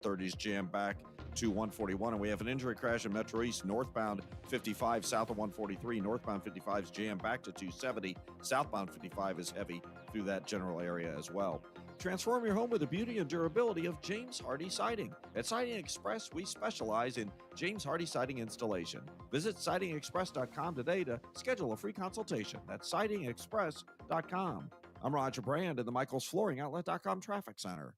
30s jammed back to 141. And we have an injury crash in Metro East, northbound 55, south of 143. Northbound 55 is jammed back to 270. Southbound 55 is heavy through that general area as well. Transform your home with the beauty and durability of James Hardy Siding. At Siding Express, we specialize in James Hardy Siding installation. Visit sidingexpress.com today to schedule a free consultation. That's sidingexpress.com. I'm Roger Brand in the Michaels Flooring Outlet.com Traffic Center.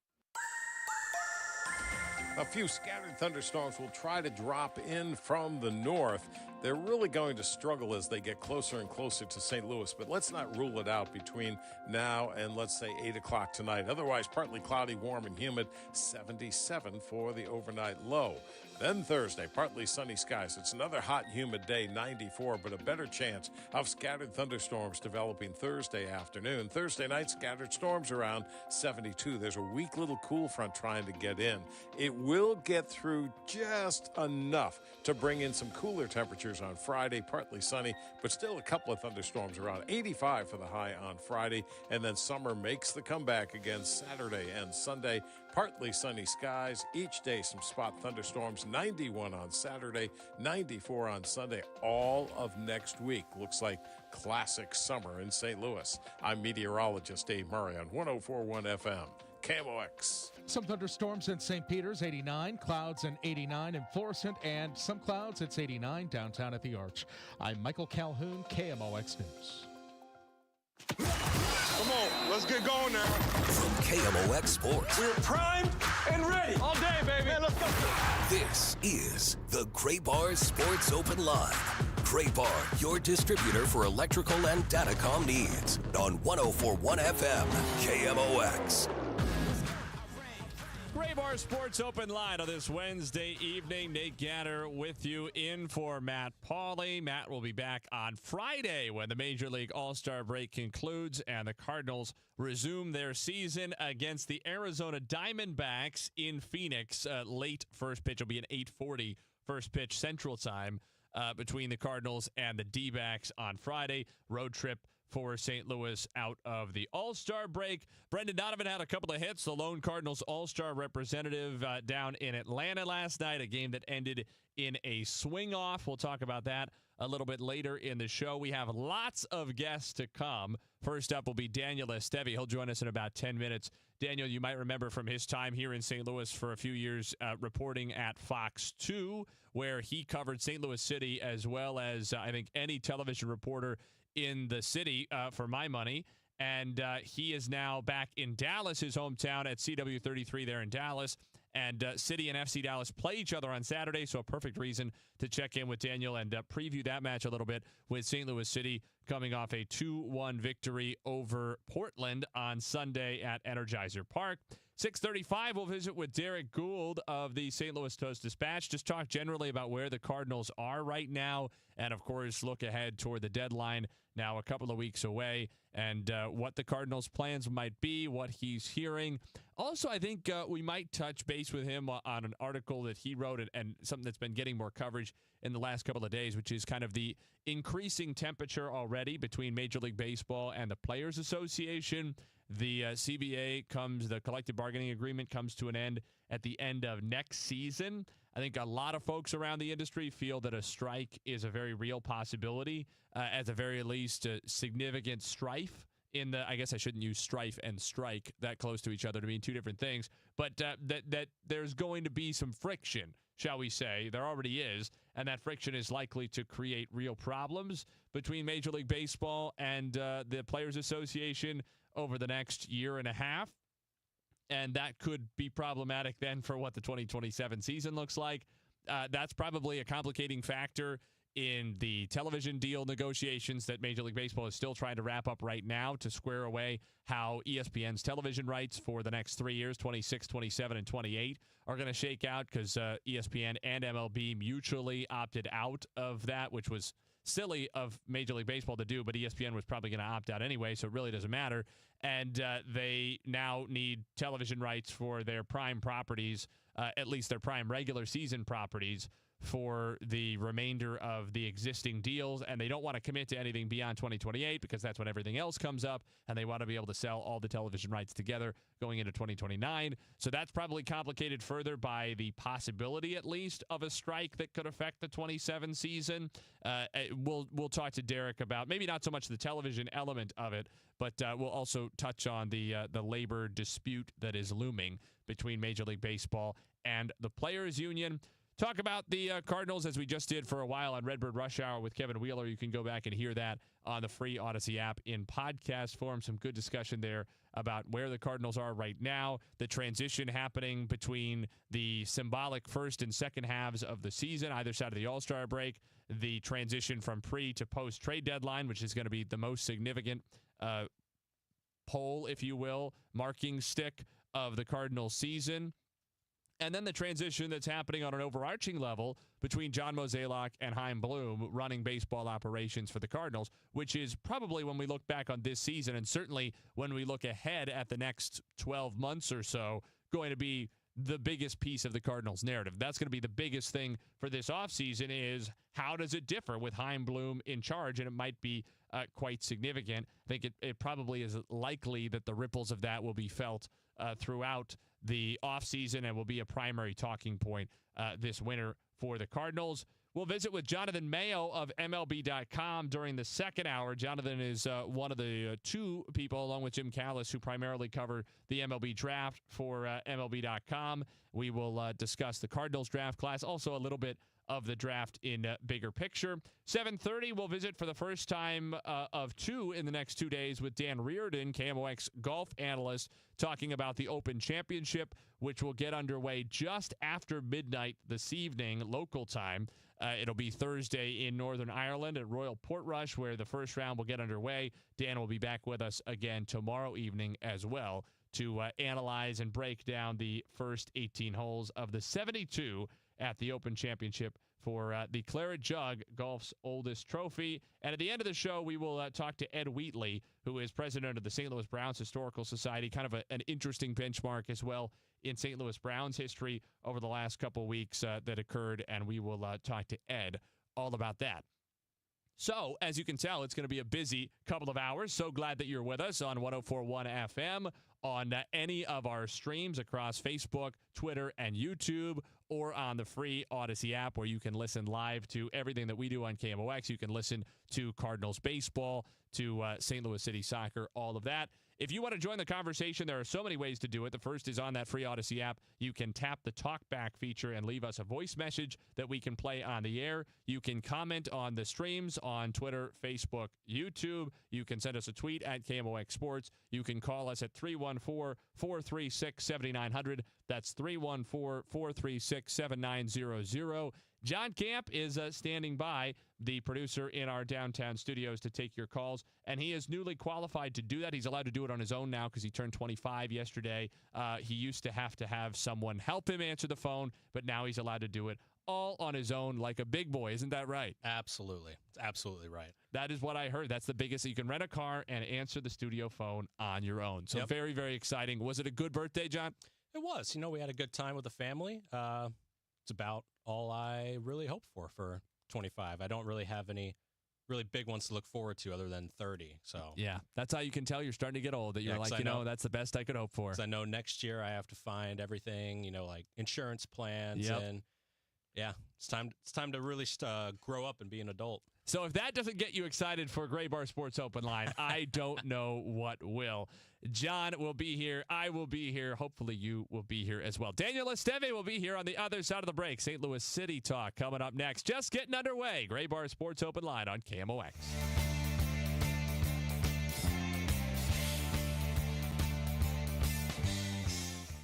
A few scattered thunderstorms will try to drop in from the north. They're really going to struggle as they get closer and closer to St. Louis, but let's not rule it out between now and, let's say, 8 o'clock tonight. Otherwise, partly cloudy, warm, and humid, 77 for the overnight low. Then Thursday, partly sunny skies. It's another hot, humid day, 94, but a better chance of scattered thunderstorms developing Thursday afternoon. Thursday night, scattered storms around 72. There's a weak little cool front trying to get in. It will get through just enough to bring in some cooler temperatures on Friday, partly sunny, but still a couple of thunderstorms around 85 for the high on Friday. And then summer makes the comeback again Saturday and Sunday. Partly sunny skies. Each day, some spot thunderstorms. 91 on Saturday, 94 on Sunday. All of next week looks like classic summer in St. Louis. I'm meteorologist Dave Murray on 104.1 FM. KMOX. Some thunderstorms in St. Peter's, 89. Clouds in 89 in Florissant. And some clouds, it's 89 downtown at the Arch. I'm Michael Calhoun, KMOX News. Come on, let's get going now. From KMOX Sports. We're primed and ready. All day, baby. Man, let's go. This is the Gray Bar Sports Open Line. Gray Bar, your distributor for electrical and datacom needs. On 104.1 FM, KMOX. Gray Bar Sports Open Line on this Wednesday evening. Nate Gatter with you in for Matt Pauley. Matt will be back on Friday when the Major League All-Star break concludes and the Cardinals resume their season against the Arizona Diamondbacks in Phoenix. Late first pitch will be an 8:40 first pitch Central Time between the Cardinals and the D-backs on Friday. Road trip for St. Louis out of the All-Star break. Brendan Donovan had a couple of hits. The lone Cardinals All-Star representative down in Atlanta last night, a game that ended in a swing-off. We'll talk about that a little bit later in the show. We have lots of guests to come. First up will be Daniel Esteve. He'll join us in about 10 minutes. Daniel, you might remember from his time here in St. Louis for a few years reporting at Fox 2, where he covered St. Louis City as well as, I think, any television reporter in the city for my money. And he is now back in Dallas, his hometown, at CW33 there in Dallas. And City and FC Dallas play each other on Saturday, so a perfect reason to check in with Daniel and preview that match a little bit with St. Louis City coming off a 2-1 victory over Portland on Sunday at Energizer Park. 6:35, we'll visit with Derek Gould of the St. Louis Post-Dispatch. Just talk generally about where the Cardinals are right now and, of course, look ahead toward the deadline now a couple of weeks away and what the Cardinals' plans might be, what he's hearing. Also, I think we might touch base with him on an article that he wrote and something that's been getting more coverage in the last couple of days, which is kind of the increasing temperature already between Major League Baseball and the Players Association. The CBA the collective bargaining agreement comes to an end at the end of next season. I think a lot of folks around the industry feel that a strike is a very real possibility, at the very least, significant strife in the, I guess I shouldn't use strife and strike that close to each other to mean two different things, but that there's going to be some friction, shall we say. There already is, and that friction is likely to create real problems between Major League Baseball and the Players Association over the next year and a half. And that could be problematic then for what the 2027 season looks like. That's probably a complicating factor in the television deal negotiations that Major League Baseball is still trying to wrap up right now to square away how ESPN's television rights for the next 3 years, 26, 27, and 28, are going to shake out because ESPN and MLB mutually opted out of that, which was silly of Major League Baseball to do, but ESPN was probably going to opt out anyway, so it really doesn't matter. And they now need television rights for their prime properties at least their prime regular season properties for the remainder of the existing deals, and they don't want to commit to anything beyond 2028 because that's when everything else comes up, and they want to be able to sell all the television rights together going into 2029. So that's probably complicated further by the possibility, at least, of a strike that could affect the 27 season. We'll talk to Derek about maybe not so much the television element of it, but we'll also touch on the labor dispute that is looming between Major League Baseball and the Players Union. Talk about the Cardinals as we just did for a while on Redbird Rush Hour with Kevin Wheeler. You can go back and hear that on the free Odyssey app in podcast form. Some good discussion there about where the Cardinals are right now, the transition happening between the symbolic first and second halves of the season, either side of the All-Star break, the transition from pre to post-trade deadline, which is going to be the most significant pole, if you will, marking stick of the Cardinals season. And then the transition that's happening on an overarching level between John Mozeliak and Chaim Bloom running baseball operations for the Cardinals, which is probably, when we look back on this season, and certainly when we look ahead at the next 12 months or so, going to be the biggest piece of the Cardinals narrative. That's going to be the biggest thing for this offseason is how does it differ with Chaim Bloom in charge? And it might be quite significant. I think it probably is likely that the ripples of that will be felt throughout the offseason and will be a primary talking point this winter for the Cardinals. We'll visit with Jonathan Mayo of MLB.com during the second hour. Jonathan is one of the two people, along with Jim Callis, who primarily cover the MLB draft for MLB.com. We will discuss the Cardinals draft class, also a little bit of the draft in bigger picture. 7:30, we'll visit for the first time of two in the next 2 days with Dan Reardon, KMOX golf analyst, talking about the Open Championship, which will get underway just after midnight this evening, local time. It'll be Thursday in Northern Ireland at Royal Portrush, where the first round will get underway. Dan will be back with us again tomorrow evening as well to analyze and break down the first 18 holes of the 72 at the Open Championship for the Claret Jug, golf's oldest trophy. And at the end of the show, we will talk to Ed Wheatley, who is president of the St. Louis Browns Historical Society, kind of an interesting benchmark as well in St. Louis Browns history over the last couple weeks that occurred, and we will talk to Ed all about that. So, as you can tell, it's going to be a busy couple of hours. So glad that you're with us on 104.1 FM, on any of our streams across Facebook, Twitter, and YouTube, or on the free Odyssey app, where you can listen live to everything that we do on KMOX. You can listen to Cardinals baseball, to St. Louis City soccer, all of that. If you want to join the conversation, there are so many ways to do it. The first is on that free Odyssey app. You can tap the talkback feature and leave us a voice message that we can play on the air. You can comment on the streams on Twitter, Facebook, YouTube. You can send us a tweet at KMOX Sports. You can call us at 314-436-7900. That's 314-436-7900. John Camp is standing by, the producer in our downtown studios, to take your calls, and he is newly qualified to do that. He's allowed to do it on his own now because he turned 25 yesterday. He used to have someone help him answer the phone, but now he's allowed to do it all on his own like a big boy. Isn't that right? Absolutely. It's absolutely right. That is what I heard. That's the biggest. You can rent a car and answer the studio phone on your own. So very, very exciting. Was it a good birthday, John? It was. We had a good time with the family. It's about all I really hope for 25. I don't really have any really big ones to look forward to other than 30. So yeah, that's how you can tell you're starting to get old, that you're like, that's the best I could hope for. Because I know next year I have to find everything, like insurance plans, and it's time to really grow up and be an adult. So if that doesn't get you excited for Gray Bar Sports Open Line, I don't know what will. John will be here. I will be here. Hopefully you will be here as well. Daniel Esteve will be here on the other side of the break. St. Louis City Talk coming up next. Just getting underway. Gray Bar Sports Open Line on KMOX.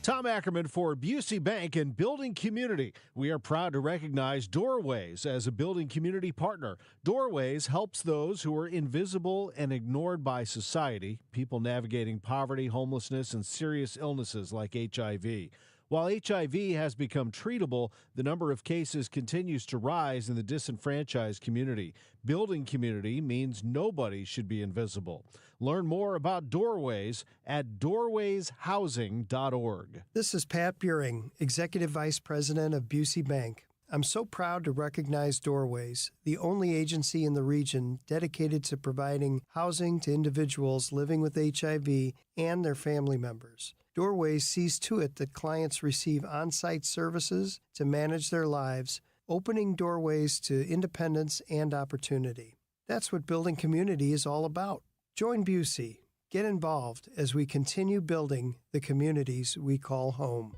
Tom Ackerman for Busey Bank and Building Community. We are proud to recognize Doorways as a building community partner. Doorways helps those who are invisible and ignored by society, people navigating poverty, homelessness, and serious illnesses like HIV. While HIV has become treatable, the number of cases continues to rise in the disenfranchised community. Building community means nobody should be invisible. Learn more about Doorways at doorwayshousing.org. This is Pat Buring, Executive Vice President of Busey Bank. I'm so proud to recognize Doorways, the only agency in the region dedicated to providing housing to individuals living with HIV and their family members. Doorways sees to it that clients receive on-site services to manage their lives, opening doorways to independence and opportunity. That's what building community is all about. Join Busey. Get involved as we continue building the communities we call home.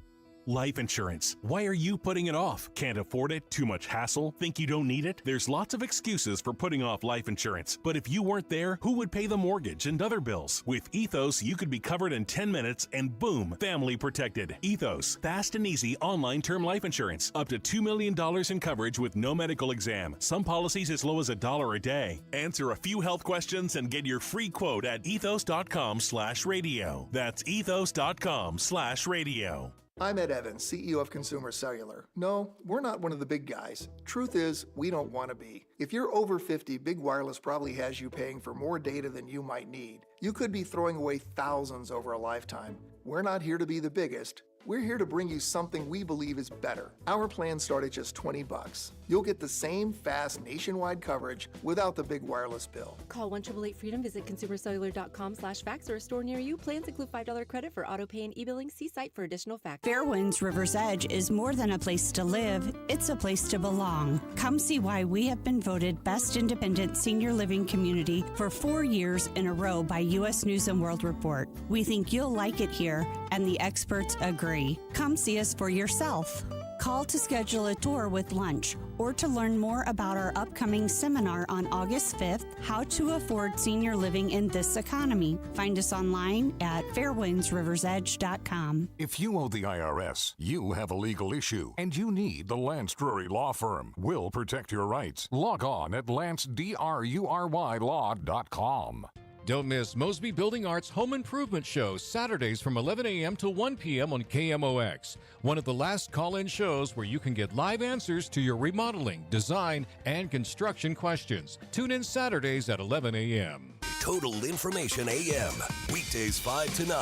Life insurance. Why are you putting it off? Can't afford it? Too much hassle? Think you don't need it? There's lots of excuses for putting off life insurance. But if you weren't there, who would pay the mortgage and other bills? With Ethos, you could be covered in 10 minutes and boom, family protected. Ethos, fast and easy online term life insurance. Up to $2 million in coverage with no medical exam. Some policies as low as $1 a day. Answer a few health questions and get your free quote at ethos.com/radio. That's ethos.com/radio. I'm Ed Evans, CEO of Consumer Cellular. No, we're not one of the big guys. Truth is, we don't want to be. If you're over 50, Big Wireless probably has you paying for more data than you might need. You could be throwing away thousands over a lifetime. We're not here to be the biggest. We're here to bring you something we believe is better. Our plans start at just $20. You'll get the same fast nationwide coverage without the big wireless bill. Call 1-888-FREEDOM, visit consumercellular.com/facts or a store near you. Plans include $5 credit for auto pay and e-billing. See site for additional facts. Fairwinds River's Edge is more than a place to live. It's a place to belong. Come see why we have been voted Best Independent Senior Living Community for 4 years in a row by U.S. News & World Report. We think you'll like it here, and the experts agree. Come see us for yourself. Call to schedule a tour with lunch or to learn more about our upcoming seminar on August 5th, How to Afford Senior Living in This Economy. Find us online at fairwindsriversedge.com. If you owe the IRS, you have a legal issue, and you need the Lance Drury Law Firm. We'll protect your rights. Log on at lancedrurylaw.com. Don't miss Mosby Building Arts Home Improvement Shows Saturdays from 11 a.m. to 1 p.m. on KMOX. One of the last call-in shows where you can get live answers to your remodeling, design, and construction questions. Tune in Saturdays at 11 a.m. Total Information AM, weekdays 5 to 9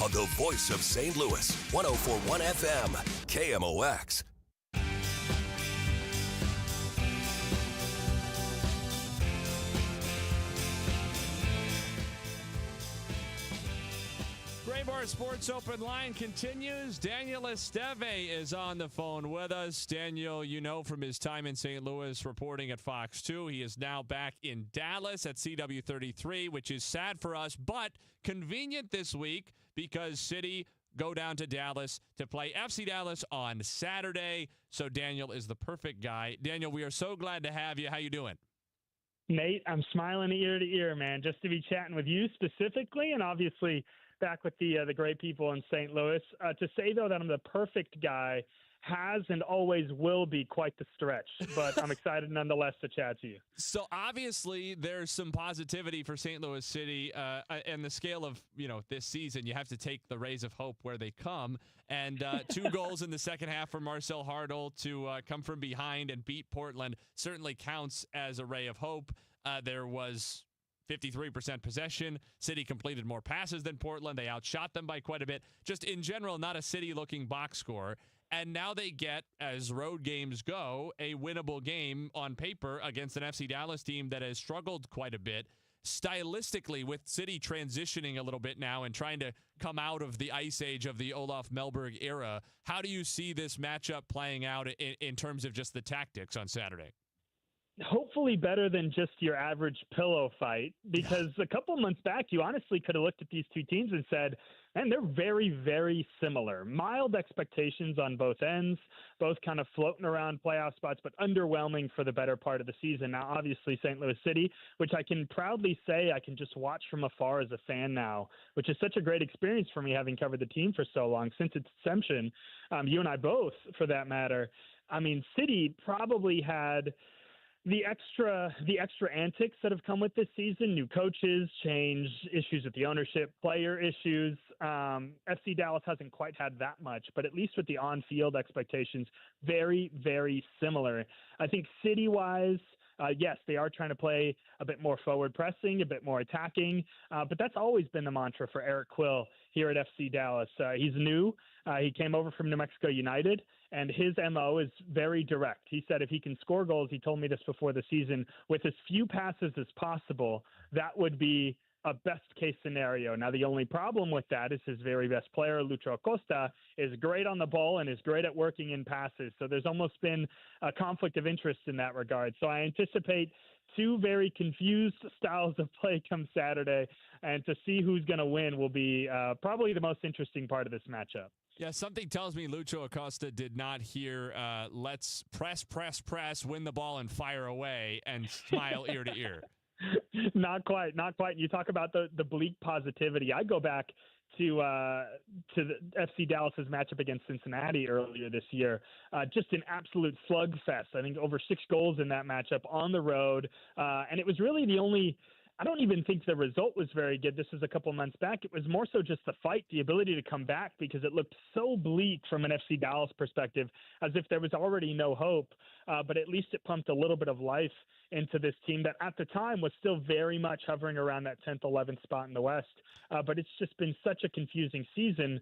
on the voice of St. Louis, 104.1 FM, KMOX. Graybar Sports Open Line continues. Daniel Esteve is on the phone with us. Daniel, you know from his time in St. Louis reporting at Fox 2, he is now back in Dallas at CW33, which is sad for us, but convenient this week because City go down to Dallas to play FC Dallas on Saturday. So Daniel is the perfect guy. Daniel, we are so glad to have you. How you doing? Nate, I'm smiling ear to ear, man, just to be chatting with you specifically, and obviously back with the great people in St. Louis. To say, though, that I'm the perfect guy has and always will be quite the stretch, but I'm excited nonetheless to chat to you. So obviously there's some positivity for St. Louis City and the scale of, this season. You have to take the rays of hope where they come. And 2 goals in the second half for Marcel Hartl to come from behind and beat Portland certainly counts as a ray of hope. There was 53% possession. City completed more passes than Portland. They outshot them by quite a bit. Just in general, not a City-looking box score. And now they get, as road games go, a winnable game on paper against an FC Dallas team that has struggled quite a bit. Stylistically, with City transitioning a little bit now and trying to come out of the ice age of the Olaf Melberg era, how do you see this matchup playing out in terms of just the tactics on Saturday? Hopefully better than just your average pillow fight, because a couple months back, you honestly could have looked at these two teams and said, man, they're very, very similar. Mild expectations on both ends, both kind of floating around playoff spots, but underwhelming for the better part of the season. Now, obviously, St. Louis City, which I can proudly say I can just watch from afar as a fan now, which is such a great experience for me having covered the team for so long, since its inception, you and I both, for that matter. I mean, City probably had the extra antics that have come with this season, new coaches, change, issues with the ownership, player issues. FC Dallas hasn't quite had that much, but at least with the on-field expectations, very, very similar. I think city-wise, Yes, they are trying to play a bit more forward pressing, a bit more attacking, but that's always been the mantra for Eric Quill here at FC Dallas. He's new. He came over from New Mexico United, and his MO is very direct. He said if he can score goals, he told me this before the season, with as few passes as possible, that would be a best-case scenario. Now, the only problem with that is his very best player, Lucho Acosta, is great on the ball and is great at working in passes. So there's almost been a conflict of interest in that regard. So I anticipate two very confused styles of play come Saturday, and to see who's going to win will be probably the most interesting part of this matchup. Yeah, something tells me Lucho Acosta did not hear let's press, win the ball and fire away and smile ear to ear. Not quite. You talk about the bleak positivity. I go back to the FC Dallas's matchup against Cincinnati earlier this year. Just an absolute slugfest. I think over 6 goals in that matchup on the road. And it was really the only – I don't even think the result was very good. This is a couple months back. It was more so just the fight, the ability to come back, because it looked so bleak from an FC Dallas perspective, as if there was already no hope. But at least it pumped a little bit of life into this team that at the time was still very much hovering around that 10th, 11th spot in the West. But it's just been such a confusing season,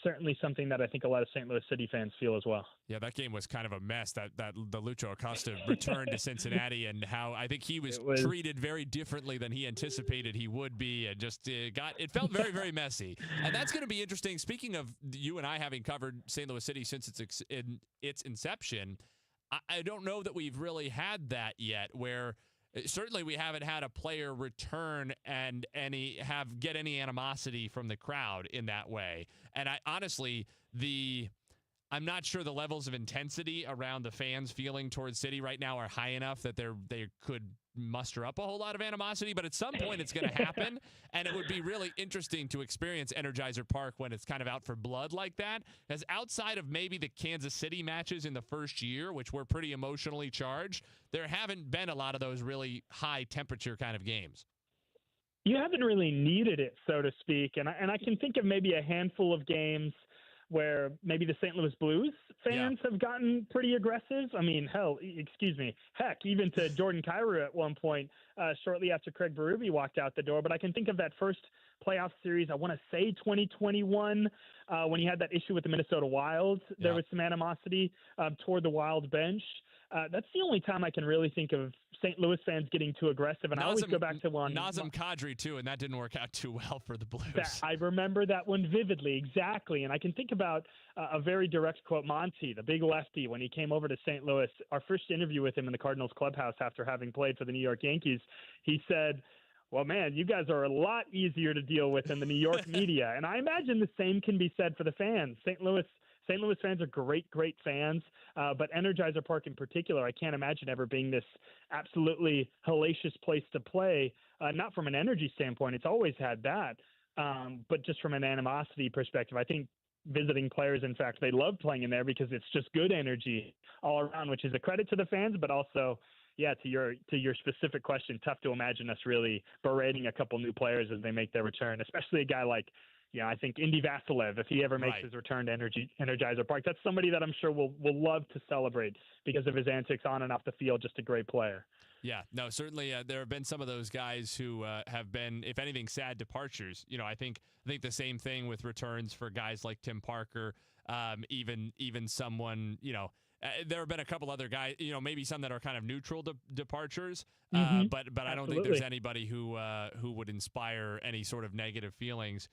certainly something that I think a lot of St. Louis City fans feel as well. Yeah, that game was kind of a mess, that the Lucho Acosta return to Cincinnati, and how I think he was treated very differently than he anticipated he would be, and just it felt very, very messy. And that's going to be interesting. Speaking of you and I having covered St. Louis City since its inception, I don't know that we've really had that yet, where certainly we haven't had a player return and get any animosity from the crowd in that way. And I honestly, I'm not sure the levels of intensity around the fans feeling towards City right now are high enough that they could muster up a whole lot of animosity, but at some point it's going to happen, and it would be really interesting to experience Energizer Park when it's kind of out for blood like that, as outside of maybe the Kansas City matches in the first year, which were pretty emotionally charged, there haven't been a lot of those really high temperature kind of games. You haven't really needed it, so to speak, and I can think of maybe a handful of games where maybe the St. Louis Blues fans have gotten pretty aggressive. I mean, heck, even to Jordan Kyrou at one point, shortly after Craig Berube walked out the door. But I can think of that first playoff series, I want to say 2021, when he had that issue with the Minnesota Wild. There was some animosity toward the Wild bench. That's the only time I can really think of St. Louis fans getting too aggressive. And I always go back to one. Nazem Kadri, too, and that didn't work out too well for the Blues. I remember that one vividly, exactly. And I can think about a very direct quote, Monty, the big lefty, when he came over to St. Louis, our first interview with him in the Cardinals clubhouse after having played for the New York Yankees, he said, well, man, you guys are a lot easier to deal with than the New York media. And I imagine the same can be said for the fans. St. Louis fans are great fans, but Energizer Park in particular, I can't imagine ever being this absolutely hellacious place to play, not from an energy standpoint. It's always had that, but just from an animosity perspective, I think visiting players, in fact, they love playing in there because it's just good energy all around, which is a credit to the fans, but also, yeah, to your specific question, tough to imagine us really berating a couple new players as they make their return, especially a guy like, I think Indy Vassilev, if he ever makes his return to Energizer Park, that's somebody that I'm sure will love to celebrate because of his antics on and off the field. Just a great player. Yeah, no, certainly there have been some of those guys who have been, if anything, sad departures. I think the same thing with returns for guys like Tim Parker, even someone, there have been a couple other guys, maybe some that are kind of neutral departures, but I don't think there's anybody who would inspire any sort of negative feelings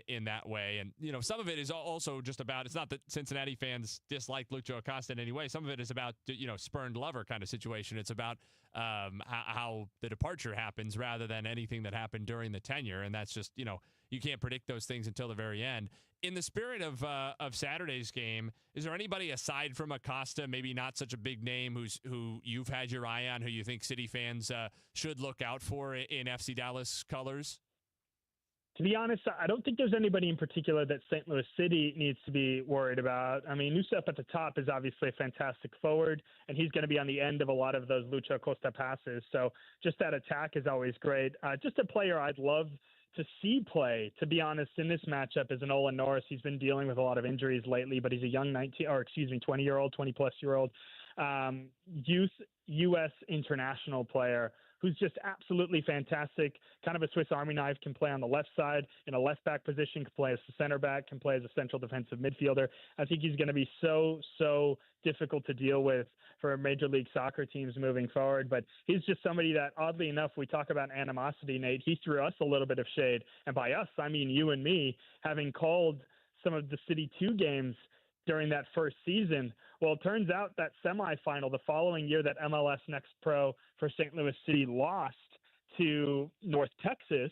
in that way. And, some of it is also just about, it's not that Cincinnati fans dislike Lucho Acosta in any way. Some of it is about, spurned lover kind of situation. It's about how the departure happens rather than anything that happened during the tenure. And that's just, you can't predict those things until the very end. In the spirit of Saturday's game, is there anybody aside from Acosta, maybe not such a big name, who you've had your eye on, who you think City fans should look out for in FC Dallas colors? To be honest, I don't think there's anybody in particular that St. Louis City needs to be worried about. I mean, Nusep at the top is obviously a fantastic forward, and he's going to be on the end of a lot of those Lucho Acosta passes. So just that attack is always great. Just a player I'd love to see play, to be honest, in this matchup is an Olin Norris. He's been dealing with a lot of injuries lately, but he's a young 20-plus-year-old. youth U.S. international player who's just absolutely fantastic, kind of a Swiss Army knife, can play on the left side in a left back position, can play as a center back, can play as a central defensive midfielder. I think he's going to be so difficult to deal with for Major League Soccer teams moving forward. But he's just somebody that, oddly enough, we talk about animosity, Nate. He threw us a little bit of shade. And by us, I mean you and me, having called some of the City 2 games during that first season. Well, it turns out that semifinal the following year that MLS Next Pro for St. Louis City lost to North Texas,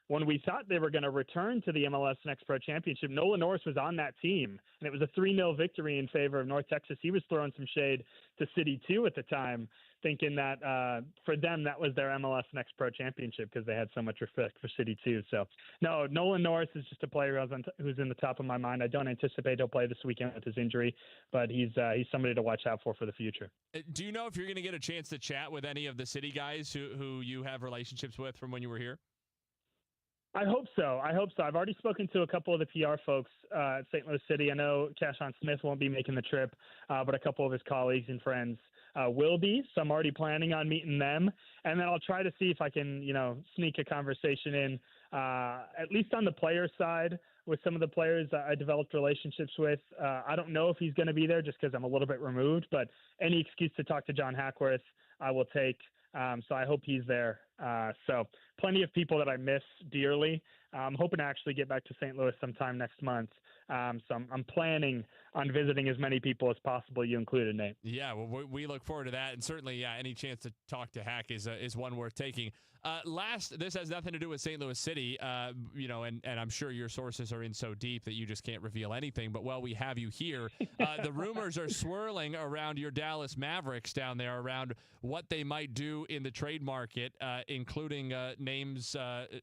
when we thought they were going to return to the MLS Next Pro Championship, Nolan Norris was on that team, and it was a 3-0 victory in favor of North Texas. He was throwing some shade to City 2 at the time, thinking that for them that was their MLS Next Pro Championship because they had so much respect for City 2. So, no, Nolan Norris is just a player who's in the top of my mind. I don't anticipate he'll play this weekend with his injury, but he's somebody to watch out for the future. Do you know if you're going to get a chance to chat with any of the City guys who you have relationships with from when you were here? I hope so. I've already spoken to a couple of the PR folks at St. Louis City. I know Cashon Smith won't be making the trip, but a couple of his colleagues and friends will be. So I'm already planning on meeting them. And then I'll try to see if I can, sneak a conversation in, at least on the player side, with some of the players that I developed relationships with. I don't know if he's going to be there just because I'm a little bit removed, but any excuse to talk to John Hackworth, I will take. So I hope he's there. So plenty of people that I miss dearly. I'm hoping to actually get back to St. Louis sometime next month. So I'm planning on visiting as many people as possible, you included, Nate. Yeah, well, we look forward to that. And certainly, any chance to talk to Hack is one worth taking. Last, this has nothing to do with St. Louis City, and I'm sure your sources are in so deep that you just can't reveal anything. But while we have you here, the rumors are swirling around your Dallas Mavericks down there around what they might do in the trade market, including names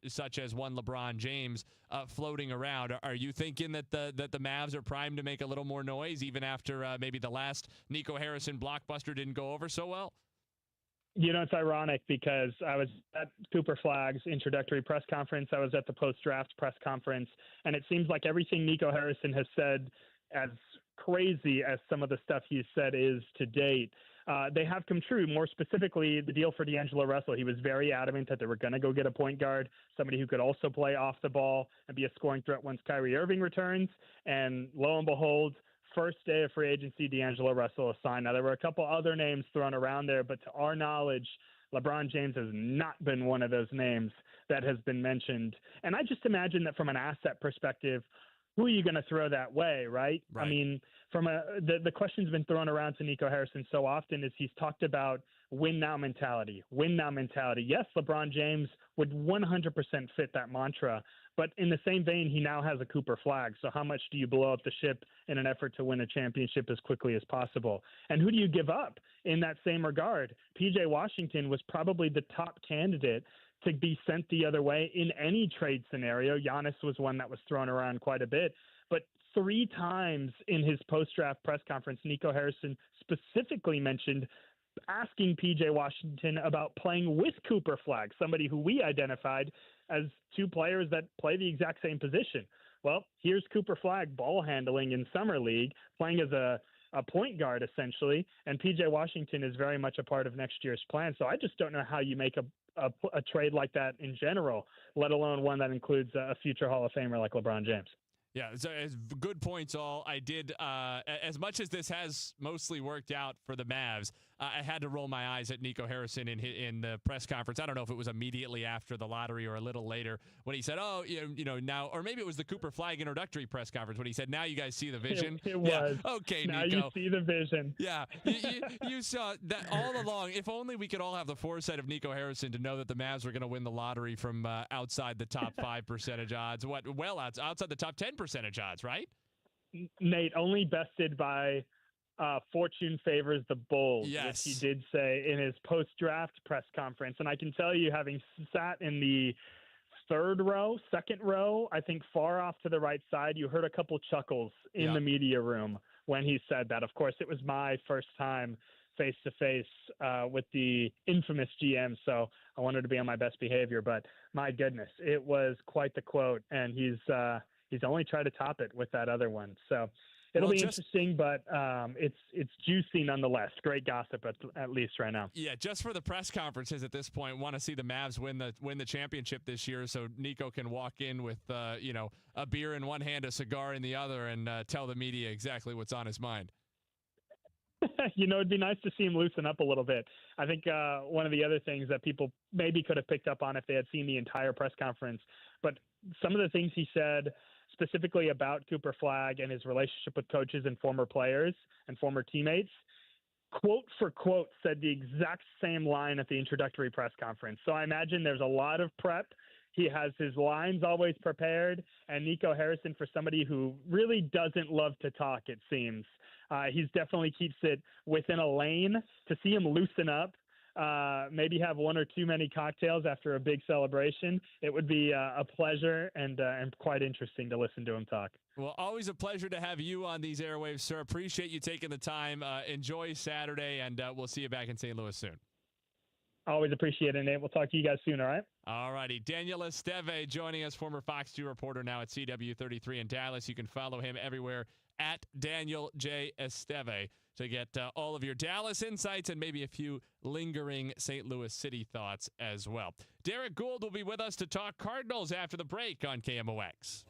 such as one LeBron James floating around. Are you thinking that the Mavs are primed to make a little more noise, even after maybe the last Nico Harrison blockbuster didn't go over so well? It's ironic because I was at Cooper Flagg's introductory press conference. I was at the post-draft press conference, and it seems like everything Nico Harrison has said, as crazy as some of the stuff he's said is to date, they have come true. More specifically, the deal for D'Angelo Russell. He was very adamant that they were going to go get a point guard, somebody who could also play off the ball and be a scoring threat once Kyrie Irving returns. And lo and behold, first day of free agency, D'Angelo Russell is signed. Now, there were a couple other names thrown around there, but to our knowledge, LeBron James has not been one of those names that has been mentioned. And I just imagine that from an asset perspective, who are you going to throw that way, right? I mean, the question's been thrown around to Nico Harrison so often is he's talked about win now mentality. Yes, LeBron James would 100% fit that mantra, but in the same vein, he now has a Cooper Flagg. So how much do you blow up the ship in an effort to win a championship as quickly as possible? And who do you give up in that same regard? PJ Washington was probably the top candidate to be sent the other way in any trade scenario. Giannis was one that was thrown around quite a bit. But 3 times in his post-draft press conference, Nico Harrison specifically mentioned asking PJ Washington about playing with Cooper Flagg, somebody who we identified as 2 players that play the exact same position. Well, here's Cooper Flagg ball handling in Summer League, playing as a point guard essentially, and PJ Washington is very much a part of next year's plan. So I just don't know how you make a trade like that in general, let alone one that includes a future Hall of Famer like LeBron James. Yeah, so good points all. I did, as much as this has mostly worked out for the Mavs, I had to roll my eyes at Nico Harrison in the press conference. I don't know if it was immediately after the lottery or a little later when he said, now, or maybe it was the Cooper Flagg introductory press conference when he said, now you guys see the vision. It was. Okay, now Nico. Now you see the vision. Yeah, you saw that all along. If only we could all have the foresight of Nico Harrison to know that the Mavs were going to win the lottery from outside the top 5 percentage odds. Outside the top 10 percentage odds, right? Nate, only bested by fortune favors the bold, yes, which he did say in his post-draft press conference. And I can tell you, having sat in the second row, I think far off to the right side, you heard a couple chuckles in the media room when he said that. Of course, it was my first time face-to-face with the infamous GM, so I wanted to be on my best behavior. But my goodness, it was quite the quote, and he's only tried to top it with that other one. So it'll be interesting, but it's juicy nonetheless. Great gossip at least right now. Yeah, just for the press conferences at this point, want to see the Mavs win the championship this year, so Nico can walk in with a beer in one hand, a cigar in the other, and tell the media exactly what's on his mind. It'd be nice to see him loosen up a little bit. I think one of the other things that people maybe could have picked up on if they had seen the entire press conference, but some of the things he said specifically about Cooper Flagg and his relationship with coaches and former players and former teammates, quote for quote, said the exact same line at the introductory press conference. So I imagine there's a lot of prep. He has his lines always prepared, and Nico Harrison, for somebody who really doesn't love to talk, it seems, he's definitely keeps it within a lane. To see him loosen up, maybe have one or too many cocktails after a big celebration, it would be a pleasure and quite interesting to listen to him talk. Well, always a pleasure to have you on these airwaves, sir. Appreciate you taking the time. Enjoy Saturday, and we'll see you back in St. Louis soon. Always appreciate it, Nate. We'll talk to you guys soon, all right? All righty. Daniel Esteve joining us, former Fox 2 reporter, now at CW33 in Dallas. You can follow him everywhere at Daniel J. Esteve to get all of your Dallas insights and maybe a few lingering St. Louis City thoughts as well. Derek Gould will be with us to talk Cardinals after the break on KMOX.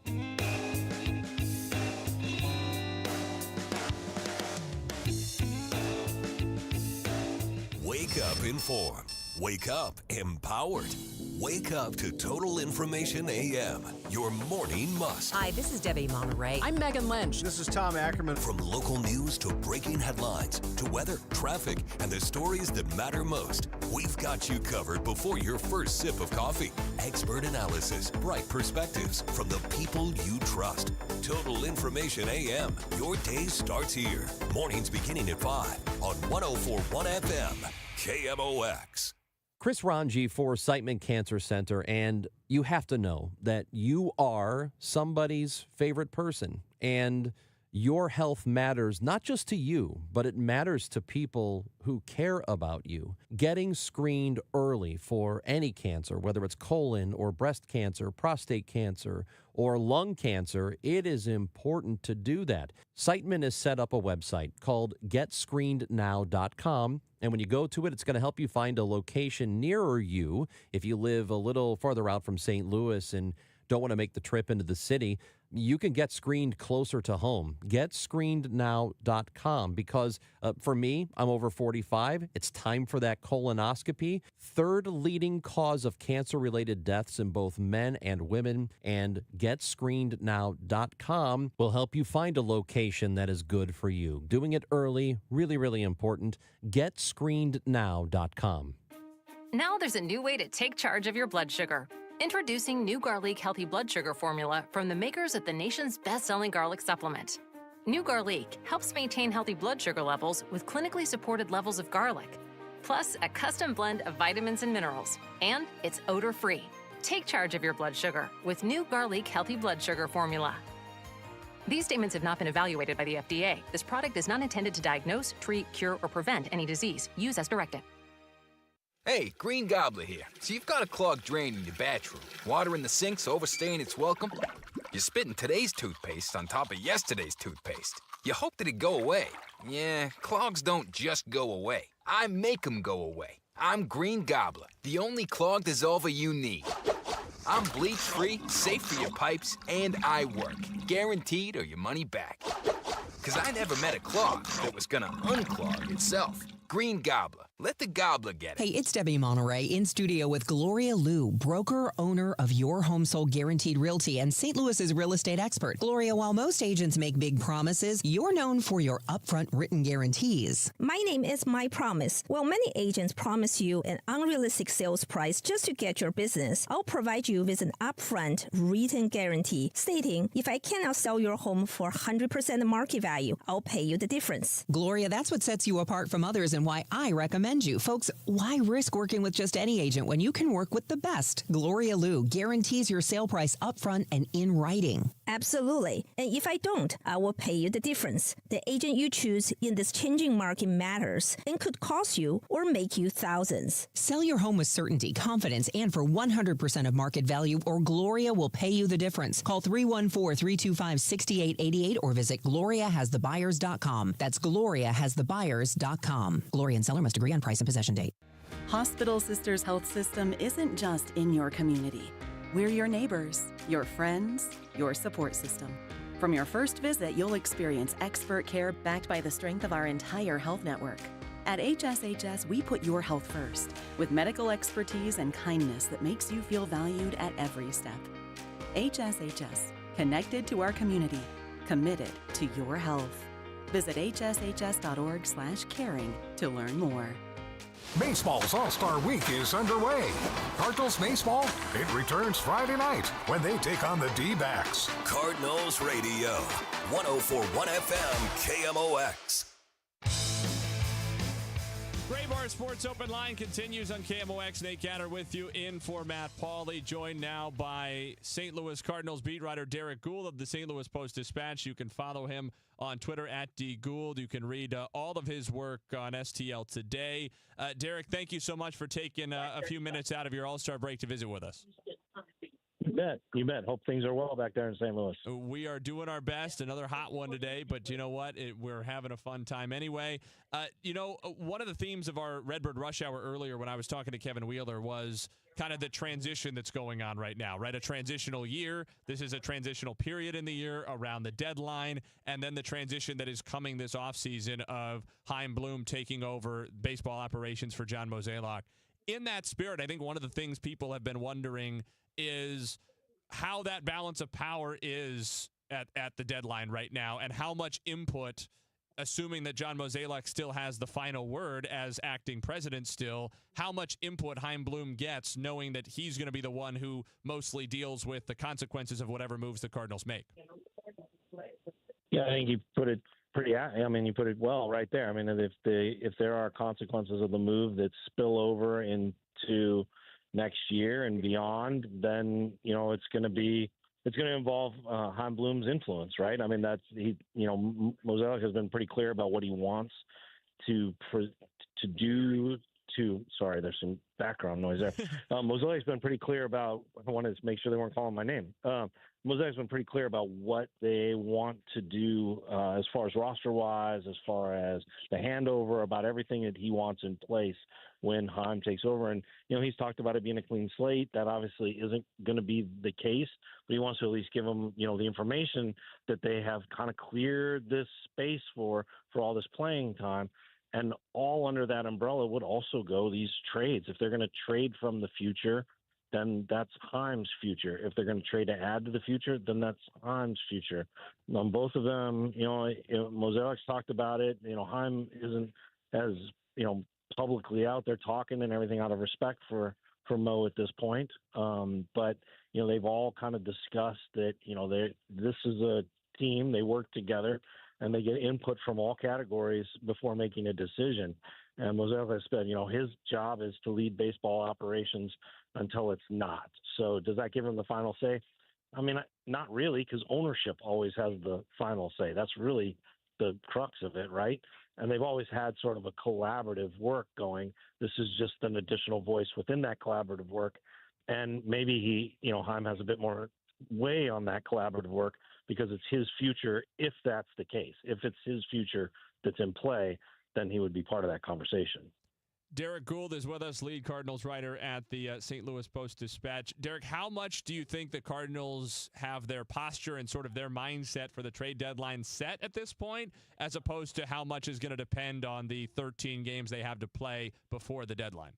Wake up informed. Wake up empowered. Wake up to Total Information AM, your morning must. Hi, this is Debbie Monterey. I'm Megan Lynch. This is Tom Ackerman. From local news to breaking headlines to weather, traffic, and the stories that matter most, we've got you covered before your first sip of coffee. Expert analysis, bright perspectives from the people you trust. Total Information AM, your day starts here. Mornings beginning at 5 on 104.1 FM, KMOX. Chris Ranji for Siteman Cancer Center, and you have to know that you are somebody's favorite person, and your health matters not just to you, but it matters to people who care about you. Getting screened early for any cancer, whether it's colon or breast cancer, prostate cancer, or lung cancer, it is important to do that. Siteman has set up a website called GetScreenedNow.com. And when you go to it, it's going to help you find a location nearer you. If you live a little farther out from St. Louis and don't want to make the trip into the city, you can get screened closer to home. GetScreenedNow.com, because for me, I'm over 45. It's time for that colonoscopy. Third leading cause of cancer-related deaths in both men and women. And GetScreenedNow.com will help you find a location that is good for you. Doing it early, really, really important. GetScreenedNow.com. Now there's a new way to take charge of your blood sugar. Introducing new Garlic Healthy Blood Sugar Formula from the makers of the nation's best-selling garlic supplement. New Garlic helps maintain healthy blood sugar levels with clinically supported levels of garlic, plus a custom blend of vitamins and minerals. And it's odor-free. Take charge of your blood sugar with new Garlic Healthy Blood Sugar Formula. These statements have not been evaluated by the FDA. This product is not intended to diagnose, treat, cure, or prevent any disease. Use as directed. Hey, Green Gobbler here. So you've got a clogged drain in your bathroom. Water in the sink's overstaying its welcome. You're spitting today's toothpaste on top of yesterday's toothpaste. You hope that it go away. Yeah, clogs don't just go away. I make them go away. I'm Green Gobbler, the only clog dissolver you need. I'm bleach-free, safe for your pipes, and I work. Guaranteed or your money back. Because I never met a clog that was gonna unclog itself. Green Gobbler. Let the gobbler get it. Hey, it's Debbie Monterey in studio with Gloria Liu, broker, owner of Your Home Sold Guaranteed Realty and St. Louis's real estate expert. Gloria, while most agents make big promises, you're known for your upfront written guarantees. My name is My Promise. While many agents promise you an unrealistic sales price just to get your business, I'll provide you with an upfront written guarantee stating if I cannot sell your home for 100% market value, I'll pay you the difference. Gloria, that's what sets you apart from others and why I recommend recommend you. Folks, why risk working with just any agent when you can work with the best? Gloria Liu guarantees your sale price upfront and in writing. Absolutely. And if I don't, I will pay you the difference. The agent you choose in this changing market matters and could cost you or make you thousands. Sell your home with certainty, confidence, and for 100% of market value, or Gloria will pay you the difference. Call 314-325-6888 or visit GloriaHasTheBuyers.com. That's GloriaHasTheBuyers.com. Gloria and seller must agree on price and possession date. Hospital Sisters Health System isn't just in your community. We're your neighbors, your friends, your support system. From your first visit, you'll experience expert care backed by the strength of our entire health network. At HSHS, we put your health first, with medical expertise and kindness that makes you feel valued at every step. HSHS, connected to our community, committed to your health. Visit hshs.org/caring to learn more. Baseball's All-Star Week is underway. Cardinals baseball, it returns Friday night when they take on the D-backs. Cardinals Radio, 104.1 FM, KMOX. Gray Bar Sports Open Line continues on KMOX. Nate Gatter with you in for Matt Pauley, joined now by St. Louis Cardinals beat writer Derek Gould of the St. Louis Post-Dispatch. You can follow him on Twitter at DGould. You can read all of his work on STL Today. Derek, thank you so much for taking a few minutes out of your All-Star break to visit with us. You bet. Hope things are well back there in St. Louis. We are doing our best. Another hot one today, but you know what? We're having a fun time anyway. One of the themes of our Redbird Rush Hour earlier when I was talking to Kevin Wheeler was kind of the transition that's going on right now, right? A transitional year. This is a transitional period in the year around the deadline, and then the transition that is coming this offseason of Chaim Bloom taking over baseball operations for John Mozeliak. In that spirit, I think one of the things people have been wondering is how that balance of power is at the deadline right now, and how much input, assuming that John Mozeliak still has the final word as acting president still, how much input Chaim Bloom gets, knowing that he's going to be the one who mostly deals with the consequences of whatever moves the Cardinals make. Yeah, I think you put it you put it well right there. I mean, if there are consequences of the move that spill over into next year and beyond, then it's going to involve Chaim Bloom's influence, right? I mean, Mozeliak has been pretty clear about what he wants to do. Sorry, there's some background noise there. Mozeliak's been pretty clear about. I wanted to make sure they weren't calling my name. Mozeliak's been pretty clear about what they want to do as far as roster-wise, as far as the handover, about everything that he wants in place when Chaim takes over. And, he's talked about it being a clean slate. That obviously isn't going to be the case, but he wants to at least give them, the information that they have kind of cleared this space for all this playing time. And all under that umbrella would also go these trades. If they're going to trade from the future, then that's Chaim's future. If they're going to trade to add to the future, then that's Chaim's future. On both of them, Mozeliak's talked about it. Chaim isn't as, publicly out there talking and everything out of respect for Mo at this point. But, they've all kind of discussed that, this is a team. They work together, and they get input from all categories before making a decision. And Mozeliak has said, his job is to lead baseball operations until it's not. So does that give him the final say? I mean, not really, because ownership always has the final say. That's really the crux of it, right? And they've always had sort of a collaborative work going. This is just an additional voice within that collaborative work. And maybe Chaim has a bit more way on that collaborative work because it's his future, if that's the case. If it's his future that's in play, then he would be part of that conversation. Derek Gould is with us, lead Cardinals writer at the St. Louis Post-Dispatch. Derek, how much do you think the Cardinals have their posture and sort of their mindset for the trade deadline set at this point, as opposed to how much is going to depend on the 13 games they have to play before the deadline?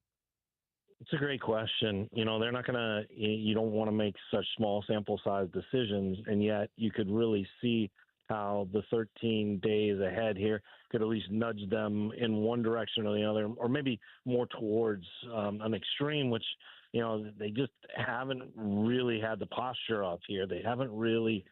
It's a great question. They're not going to – you don't want to make such small sample size decisions, and yet you could really see how the 13 days ahead here could at least nudge them in one direction or the other, or maybe more towards an extreme, which, they just haven't really had the posture of here. They haven't really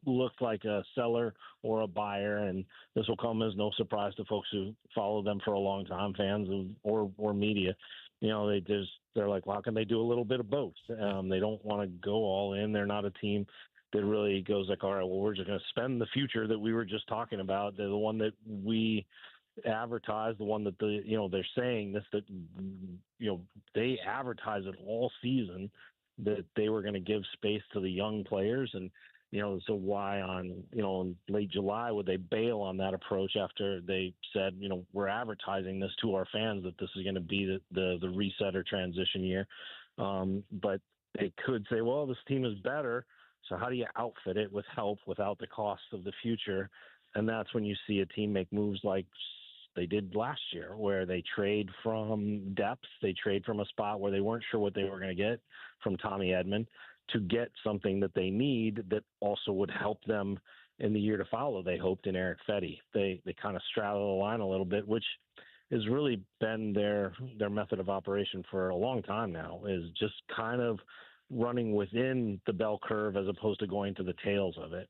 look like a seller or a buyer, and this will come as no surprise to folks who follow them for a long time, fans or media. They're like, well, how can they do a little bit of both? They don't want to go all in. They're not a team that really goes like, all right, well, we're just going to spend the future that we were just talking about. They're the one that we advertise, the one that they're saying this, that they advertise it all season that they were going to give space to the young players. And so why in late July would they bail on that approach after they said, we're advertising this to our fans that this is going to be the reset or transition year. But they could say, well, this team is better. So how do you outfit it with help without the cost of the future? And that's when you see a team make moves like they did last year, where they trade from depth. They trade from a spot where they weren't sure what they were going to get from Tommy Edman to get something that they need that also would help them in the year to follow. They hoped in Eric Fetty. They kind of straddle the line a little bit, which has really been their method of operation for a long time now, is just kind of running within the bell curve as opposed to going to the tails of it.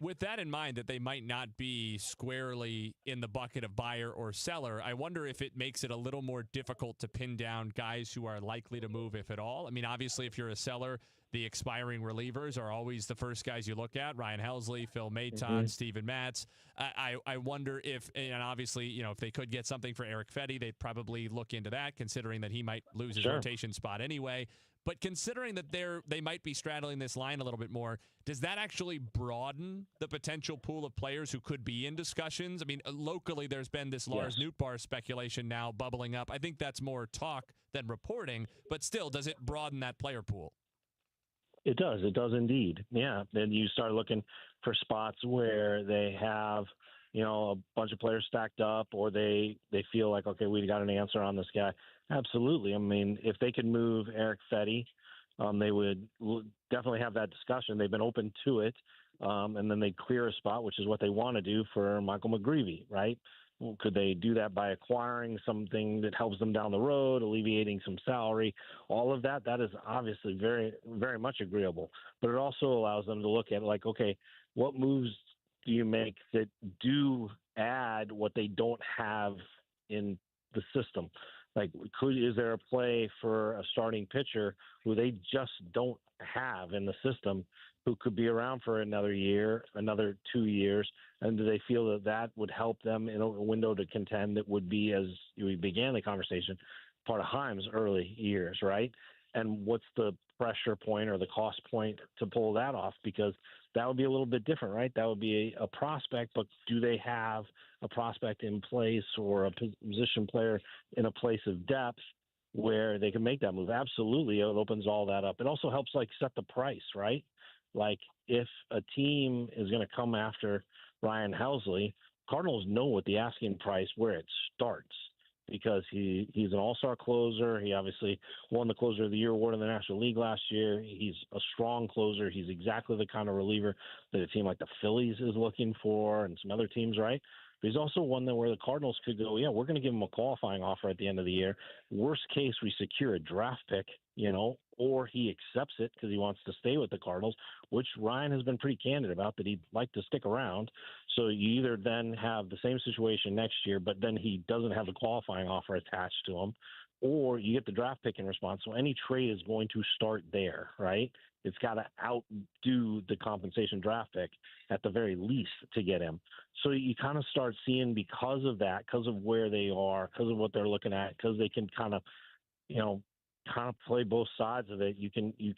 With that in mind, that they might not be squarely in the bucket of buyer or seller, I wonder if it makes it a little more difficult to pin down guys who are likely to move, if at all. I mean, obviously, if you're a seller, the expiring relievers are always the first guys you look at. Ryan Helsley, Phil Maton, Steven Matz. I wonder if, and obviously, if they could get something for Eric Fetty, they'd probably look into that, considering that he might lose his rotation spot anyway. But considering that they might be straddling this line a little bit more, does that actually broaden the potential pool of players who could be in discussions? I mean, locally, there's been this Lars Nootbaar speculation now bubbling up. I think that's more talk than reporting, but still, does it broaden that player pool? It does. It does indeed. Yeah. Then you start looking for spots where they have, a bunch of players stacked up, or they feel like, okay, we got an answer on this guy. Absolutely. I mean, if they could move Eric Fetty, they would definitely have that discussion. They've been open to it. And then they clear a spot, which is what they want to do for Michael McGreevy, right? Well, could they do that by acquiring something that helps them down the road, alleviating some salary? All of that is obviously very, very much agreeable. But it also allows them to look at, like, okay, what moves do you make that do add what they don't have in the system? Like, is there a play for a starting pitcher who they just don't have in the system, who could be around for another year, another 2 years? And do they feel that would help them in a window to contend that would be, as we began the conversation, part of Heim's early years, right? And what's the pressure point or the cost point to pull that off? Because that would be a little bit different, right? That would be a prospect, but do they have a prospect in place or a position player in a place of depth where they can make that move? Absolutely. It opens all that up. It also helps, like, set the price, right? Like, if a team is going to come after Ryan Helsley, Cardinals know what the asking price, where it starts, because he's an all-star closer. He obviously won the Closer of the Year award in the National League last year. He's a strong closer. He's exactly the kind of reliever that a team like the Phillies is looking for, and some other teams, right? But he's also one that where the Cardinals could go, yeah, we're going to give him a qualifying offer at the end of the year. Worst case, we secure a draft pick, or he accepts it because he wants to stay with the Cardinals, which Ryan has been pretty candid about, that he'd like to stick around. So you either then have the same situation next year, but then he doesn't have the qualifying offer attached to him, or you get the draft pick in response. So any trade is going to start there, right? It's got to outdo the compensation draft pick at the very least to get him. So you kind of start seeing, because of that, because of where they are, because of what they're looking at, because they can kind of play both sides of it, you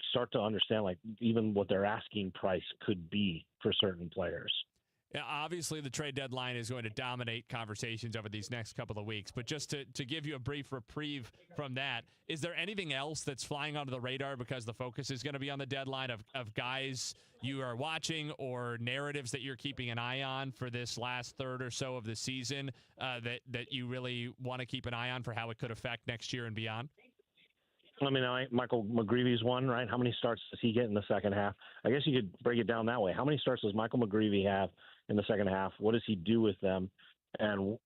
start to understand, like, even what their asking price could be for certain players. Yeah, obviously, the trade deadline is going to dominate conversations over these next couple of weeks. But just to give you a brief reprieve from that, is there anything else that's flying onto the radar, because the focus is going to be on the deadline, of guys you are watching or narratives that you're keeping an eye on for this last third or so of the season that you really want to keep an eye on for how it could affect next year and beyond? I mean, Michael McGreevy's one, right? How many starts does he get in the second half? I guess you could break it down that way. How many starts does Michael McGreevy have in the second half? What does he do with them? And,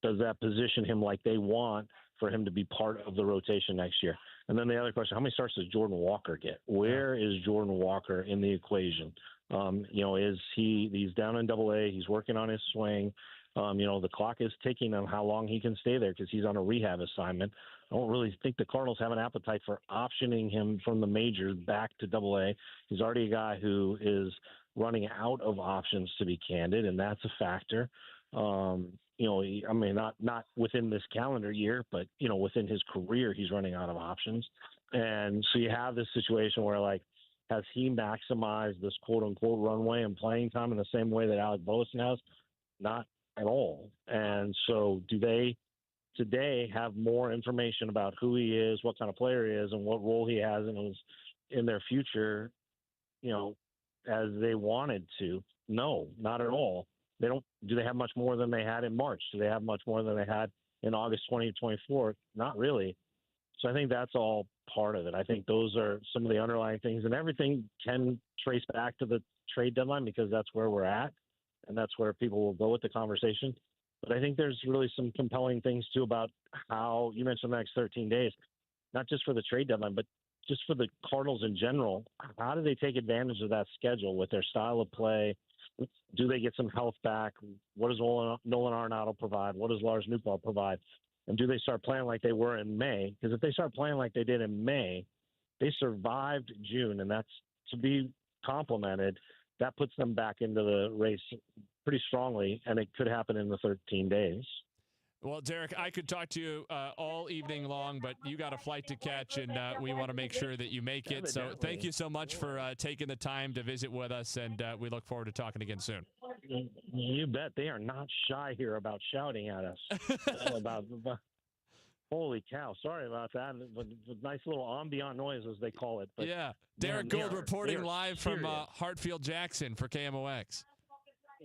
does that position him like they want for him to be part of the rotation next year? And then the other question, how many starts does Jordan Walker get? Where is Jordan Walker in the equation? He's down in AA. He's working on his swing. The clock is ticking on how long he can stay there because he's on a rehab assignment. I don't really think the Cardinals have an appetite for optioning him from the majors back to AA. He's already a guy who is running out of options, to be candid, and that's a factor. Not within this calendar year, but, within his career, he's running out of options. And so you have this situation where, has he maximized this quote-unquote runway and playing time in the same way that Alec Burleson has? Not at all. And so do they today have more information about who he is, what kind of player he is, and what role he has in their future, as they wanted to? No, not at all. They don't. Do they have much more than they had in March? Do they have much more than they had in August 2024? Not really. So I think that's all part of it. I think those are some of the underlying things, and everything can trace back to the trade deadline because that's where we're at, and that's where people will go with the conversation. But I think there's really some compelling things, too, about how you mentioned the next 13 days, not just for the trade deadline, but just for the Cardinals in general. How do they take advantage of that schedule with their style of play? Do they get some health back? What does Nolan Arenado provide? What does Lars Nootbaar provide? And do they start playing like they were in May? Because if they start playing like they did in May, they survived June, and that's to be complimented. That puts them back into the race pretty strongly, and it could happen in the 13 days. Well, Derek, I could talk to you all evening long, but you got a flight to catch, and we want to make sure that you make it. So thank you so much for taking the time to visit with us, and we look forward to talking again soon. You bet. They are not shy here about shouting at us. Holy cow. Sorry about that. Nice little ambient noise, as they call it. But, yeah. Derek Gould reporting live from Hartfield-Jackson for KMOX.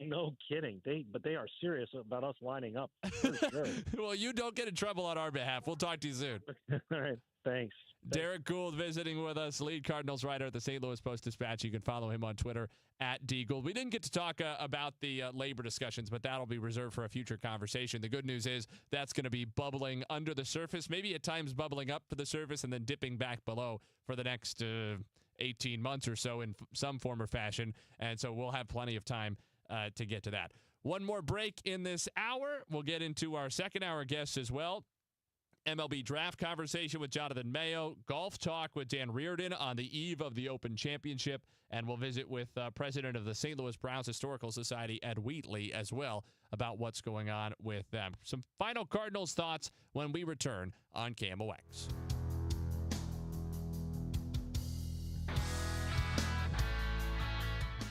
No kidding. They are serious about us lining up. For sure. Well, you don't get in trouble on our behalf. We'll talk to you soon. All right. Thanks. Derek Gould visiting with us, lead Cardinals writer at the St. Louis Post-Dispatch. You can follow him on Twitter @DGould. We didn't get to talk about the labor discussions, but that'll be reserved for a future conversation. The good news is that's going to be bubbling under the surface, maybe at times bubbling up to the surface and then dipping back below for the next 18 months or so in some form or fashion. And so we'll have plenty of time to get to that. One more break in this hour. We'll get into our second hour guests as well. MLB draft conversation with Jonathan Mayo, golf talk with Dan Reardon on the eve of the Open Championship, and we'll visit with president of the St. Louis Browns Historical Society, Ed Wheatley, as well, about what's going on with them. Some final Cardinals thoughts when we return on KMOX.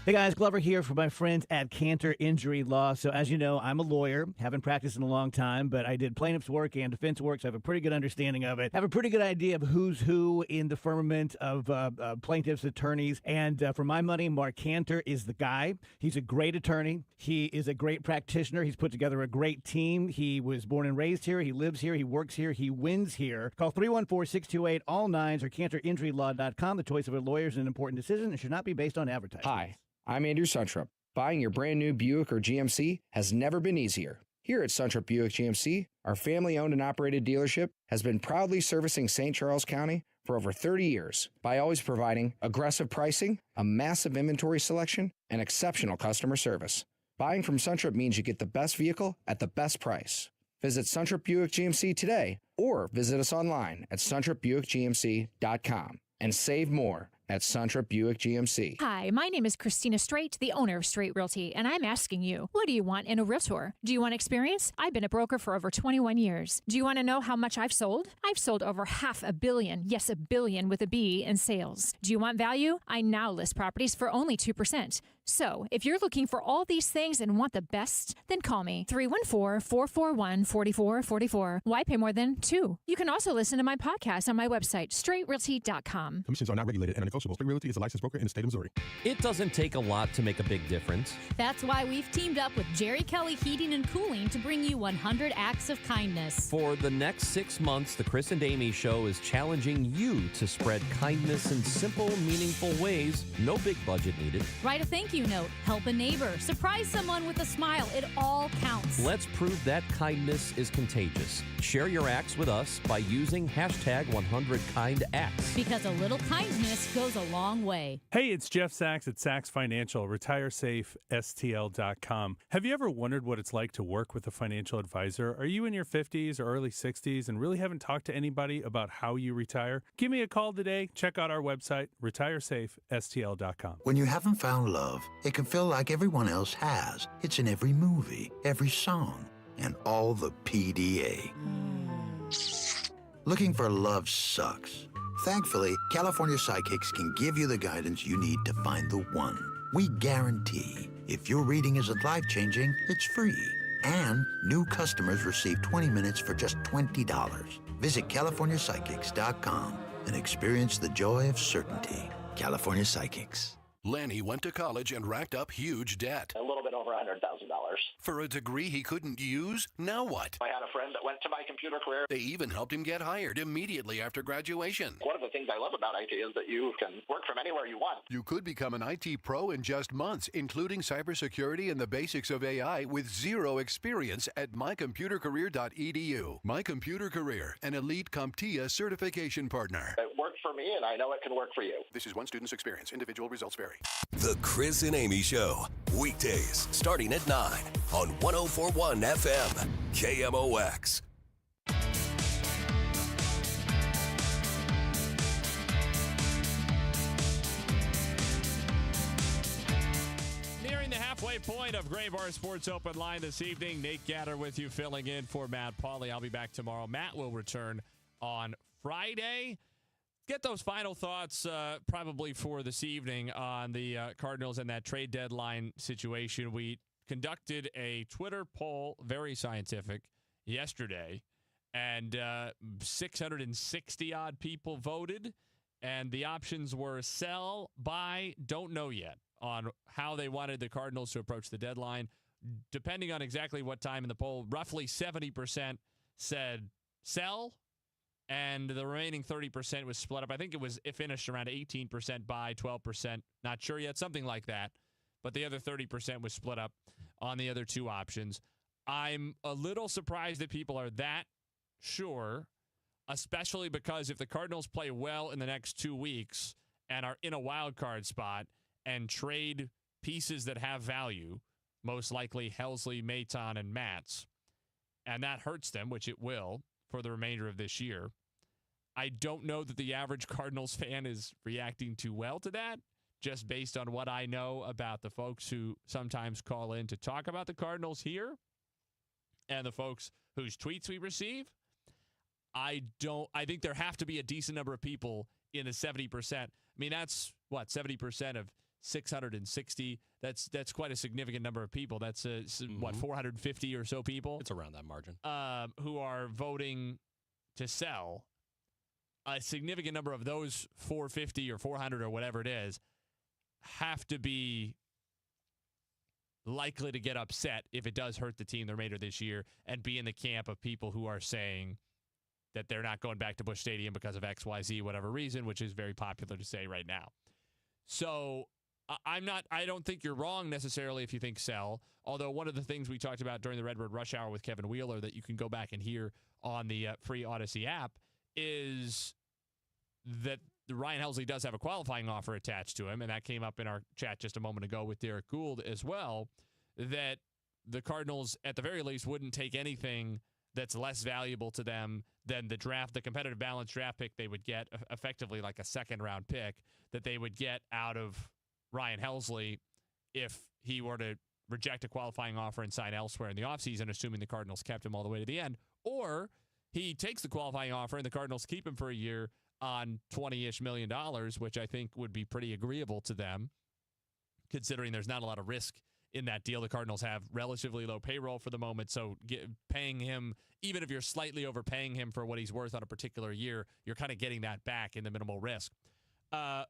Hey guys, Glover here for my friends at Gatter Injury Law. So as you know, I'm a lawyer, haven't practiced in a long time, but I did plaintiff's work and defense work, so I have a pretty good understanding of it. I have a pretty good idea of who's who in the firmament of plaintiffs' attorneys. And for my money, Mark Gatter is the guy. He's a great attorney. He is a great practitioner. He's put together a great team. He was born and raised here. He lives here. He works here. He wins here. Call 314-628-ALL-9s or GatterInjuryLaw.com. The choice of a lawyer is an important decision and should not be based on advertising. Hi. I'm Andrew Suntrup. Buying your brand new Buick or GMC has never been easier. Here at Suntrup Buick GMC, our family-owned and operated dealership has been proudly servicing St. Charles County for over 30 years by always providing aggressive pricing, a massive inventory selection, and exceptional customer service. Buying from Suntrup means you get the best vehicle at the best price. Visit Suntrup Buick GMC today or visit us online at suntrupbuickgmc.com and save more at Suntrup Buick GMC. Hi, my name is Christina Straight, the owner of Straight Realty, and I'm asking you, what do you want in a realtor? Do you want experience? I've been a broker for over 21 years. Do you want to know how much I've sold? I've sold over $500 million, yes, $1 billion with a B, in sales. Do you want value? I now list properties for only 2%. So, if you're looking for all these things and want the best, then call me, 314-441-4444. Why pay more than 2? You can also listen to my podcast on my website, straightrealty.com. Commissions are not regulated and negotiable. Straight Realty is a licensed broker in the state of Missouri. It doesn't take a lot to make a big difference. That's why we've teamed up with Jerry Kelly Heating and Cooling to bring you 100 acts of kindness. For the next 6 months, the Chris and Amy Show is challenging you to spread kindness in simple, meaningful ways. No big budget needed. Write a thank thank you note, help a neighbor, surprise someone with a smile. It all counts. Let's prove that kindness is contagious. Share your acts with us by using hashtag 100KindActs. Because a little kindness goes a long way. Hey, it's Jeff Sachs at Sachs Financial, retiresafestl.com. Have you ever wondered what it's like to work with a financial advisor? Are you in your 50s or early 60s and really haven't talked to anybody about how you retire? Give me a call today. Check out our website, retiresafestl.com. When you haven't found love, it can feel like everyone else has. It's in every movie, every song, and all the PDA. Looking for love sucks. Thankfully, California Psychics can give you the guidance you need to find the one. We guarantee if your reading isn't life-changing, it's free. And new customers receive 20 minutes for just $20. Visit CaliforniaPsychics.com and experience the joy of certainty. California Psychics. Lanny went to college and racked up huge debt. A little bit over $100,000. For a degree he couldn't use, now what? I had a friend that went to my computer career. They even helped him get hired immediately after graduation. One of the things I love about IT is that you can work from anywhere you want. You could become an IT pro in just months, including cybersecurity and the basics of AI with zero experience at mycomputercareer.edu. My Computer Career, an elite CompTIA certification partner. It worked for me, and I know it can work for you. This is one student's experience. Individual results vary. The Chris and Amy Show, weekdays starting at 9 on 104.1 FM, KMOX. Nearing the halfway point of Gray Bar Sports Open Line this evening. Nate Gatter with you, filling in for Matt Pauley. I'll be back tomorrow. Matt will return on Friday. Get those final thoughts probably for this evening on the Cardinals and that trade deadline situation. We conducted a Twitter poll, very scientific, yesterday, and 660-odd people voted, and the options were sell, buy, don't know yet on how they wanted the Cardinals to approach the deadline. Depending on exactly what time in the poll, roughly 70% said sell, and the remaining 30% was split up. I think it finished around 18% buy, 12% not sure yet, something like that. But the other 30% was split up on the other two options. I'm a little surprised that people are that sure, especially because if the Cardinals play well in the next 2 weeks and are in a wild card spot and trade pieces that have value, most likely Helsley, Maton, and Matz, and that hurts them, which it will for the remainder of this year, I don't know that the average Cardinals fan is reacting too well to that, just based on what I know about the folks who sometimes call in to talk about the Cardinals here and the folks whose tweets we receive. I think there have to be a decent number of people in the 70%. I mean, that's what, 70% of 660. That's quite a significant number of people. That's what, 450 or so people? It's around that margin. Who are voting to sell. A significant number of those 450 or 400 or whatever it is have to be likely to get upset if it does hurt the team the remainder of this year and be in the camp of people who are saying that they're not going back to Busch Stadium because of XYZ, whatever reason, which is very popular to say right now. So I don't think you're wrong necessarily if you think sell, although one of the things we talked about during the Redbird Rush Hour with Kevin Wheeler that you can go back and hear on the free Odyssey app is that Ryan Helsley does have a qualifying offer attached to him, and that came up in our chat just a moment ago with Derek Gould as well, that the Cardinals, at the very least, wouldn't take anything that's less valuable to them than the competitive balance draft pick they would get, effectively like a second-round pick, that they would get out of Ryan Helsley if he were to reject a qualifying offer and sign elsewhere in the offseason, assuming the Cardinals kept him all the way to the end, or he takes the qualifying offer and the Cardinals keep him for a year on $20-ish million, which I think would be pretty agreeable to them, considering there's not a lot of risk in that deal. The Cardinals have relatively low payroll for the moment, so paying him, even if you're slightly overpaying him for what he's worth on a particular year, you're kind of getting that back in the minimal risk. I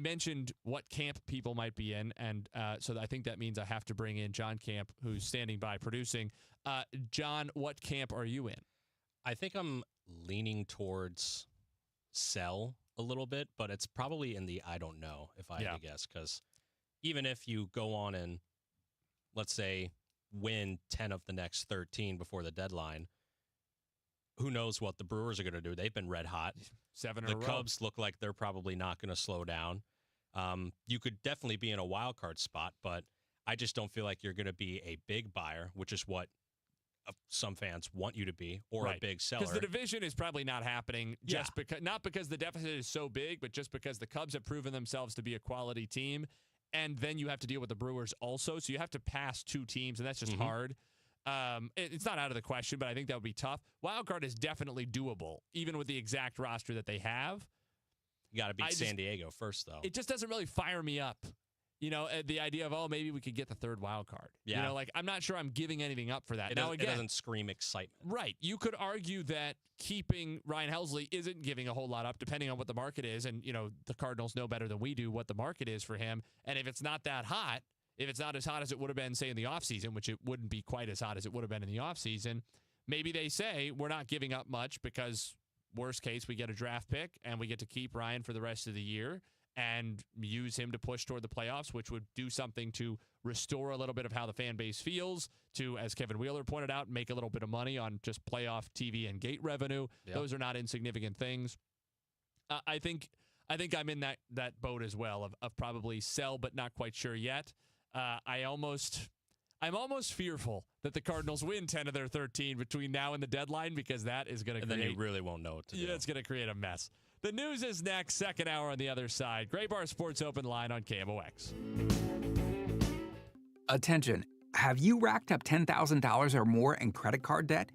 mentioned what camp people might be in, and so I think that means I have to bring in John Camp, who's standing by producing. John, what camp are you in? I think I'm leaning towards sell a little bit, but it's probably in the I don't know, if I had to guess, because even if you go on and, let's say, win 10 of the next 13 before the deadline, who knows what the Brewers are going to do? They've been red hot. 7 in a row. The Cubs look like they're probably not going to slow down. You could definitely be in a wild card spot, but I just don't feel like you're going to be a big buyer, which is what some fans want you to be, or a big seller. Because the division is probably not happening just because, not because the deficit is so big, but just because the Cubs have proven themselves to be a quality team. And then you have to deal with the Brewers also. So you have to pass 2 teams, and that's just hard. It's not out of the question, but I think that would be tough. Wild card is definitely doable, even with the exact roster that they have. You got to beat San Diego first, though. It just doesn't really fire me up. You know, the idea of, maybe we could get the 3rd wild card. Yeah. You know, like, I'm not sure I'm giving anything up for that. It doesn't scream excitement. Right. You could argue that keeping Ryan Helsley isn't giving a whole lot up, depending on what the market is. And, the Cardinals know better than we do what the market is for him. And if it's not that hot, if it's not as hot as it would have been, say, in the offseason, which it wouldn't be quite as hot as it would have been in the offseason, maybe they say we're not giving up much because, worst case, we get a draft pick and we get to keep Ryan for the rest of the year and use him to push toward the playoffs, which would do something to restore a little bit of how the fan base feels, to, as Kevin Wheeler pointed out, make a little bit of money on just playoff TV and gate revenue. Yep. Those are not insignificant things. I think I'm in that boat as well of probably sell, but not quite sure yet. I'm almost fearful that the Cardinals win 10 of their 13 between now and the deadline, because that is going to create... And then you really won't know what to do. Yeah, it's going to create a mess. The news is next, second hour on the other side. Gray Bar Sports Open Line on KMOX. Attention. Have you racked up $10,000 or more in credit card debt?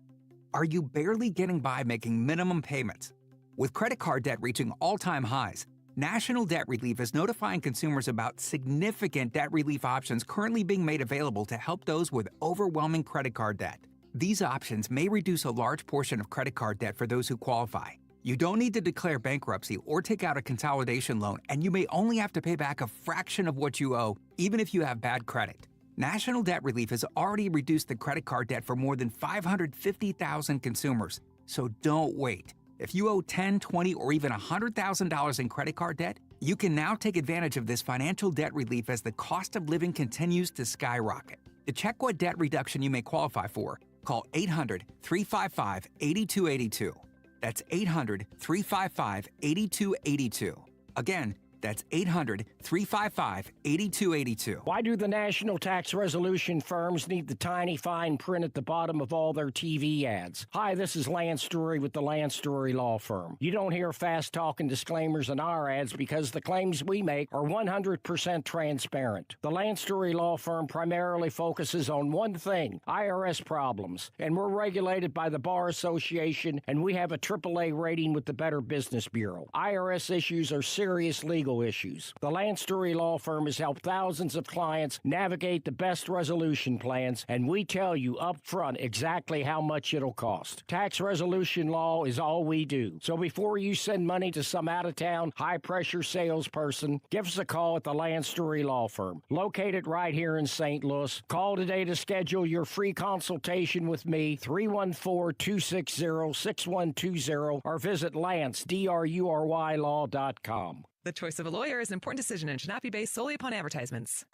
Are you barely getting by making minimum payments? With credit card debt reaching all-time highs, National Debt Relief is notifying consumers about significant debt relief options currently being made available to help those with overwhelming credit card debt. These options may reduce a large portion of credit card debt for those who qualify. You don't need to declare bankruptcy or take out a consolidation loan, and you may only have to pay back a fraction of what you owe, even if you have bad credit. National Debt Relief has already reduced the credit card debt for more than 550,000 consumers. So don't wait. If you owe $10,000, $20,000, or even $100,000 in credit card debt, you can now take advantage of this financial debt relief as the cost of living continues to skyrocket. To check what debt reduction you may qualify for, call 800-355-8282. That's 800-355-8282. Again, that's 800-355-8282. Why do the national tax resolution firms need the tiny fine print at the bottom of all their TV ads? Hi, this is Lance Story with the Lance Story Law Firm. You don't hear fast-talking disclaimers in our ads because the claims we make are 100% transparent. The Lance Story Law Firm primarily focuses on one thing, IRS problems, and we're regulated by the Bar Association, and we have a AAA rating with the Better Business Bureau. IRS issues are serious legal issues. The Lance Story Law Firm has helped thousands of clients navigate the best resolution plans, and we tell you up front exactly how much it'll cost. Tax resolution law is all we do. So before you send money to some out-of-town, high-pressure salesperson, give us a call at the Lance Story Law Firm, located right here in St. Louis. Call today to schedule your free consultation with me, 314-260-6120, or visit LanceDruryLaw.com. The choice of a lawyer is an important decision and should not be based solely upon advertisements.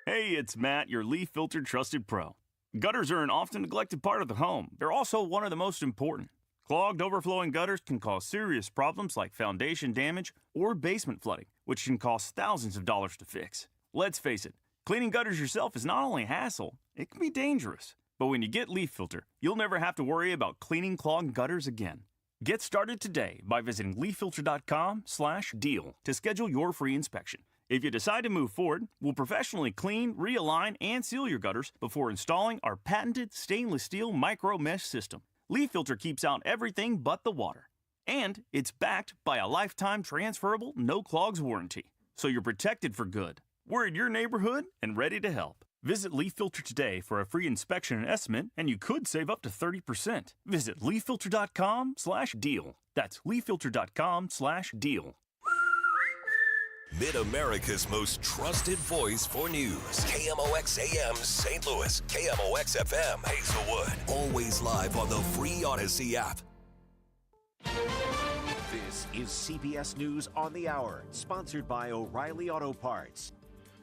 Hey, it's Matt, your leaf filter trusted pro. Gutters are an often neglected part of the home. They're also one of the most important. Clogged, overflowing gutters can cause serious problems like foundation damage or basement flooding, which can cost thousands of dollars to fix. Let's face it, cleaning gutters yourself is not only a hassle, it can be dangerous. But when you get Leaf Filter, you'll never have to worry about cleaning clogged gutters again. Get started today by visiting leaffilter.com/deal to schedule your free inspection. If you decide to move forward, we'll professionally clean, realign, and seal your gutters before installing our patented stainless steel micro mesh system. Leaf Filter keeps out everything but the water. And it's backed by a lifetime transferable no clogs warranty. So you're protected for good. We're in your neighborhood and ready to help. Visit Leaf Filter today for a free inspection and estimate, and you could save up to 30%. Visit leaffilter.com/deal. That's leaffilter.com/deal. Mid-America's most trusted voice for news. KMOX AM St. Louis. KMOX FM Hazelwood. Always live on the free Odyssey app. This is CBS News on the Hour, sponsored by O'Reilly Auto Parts.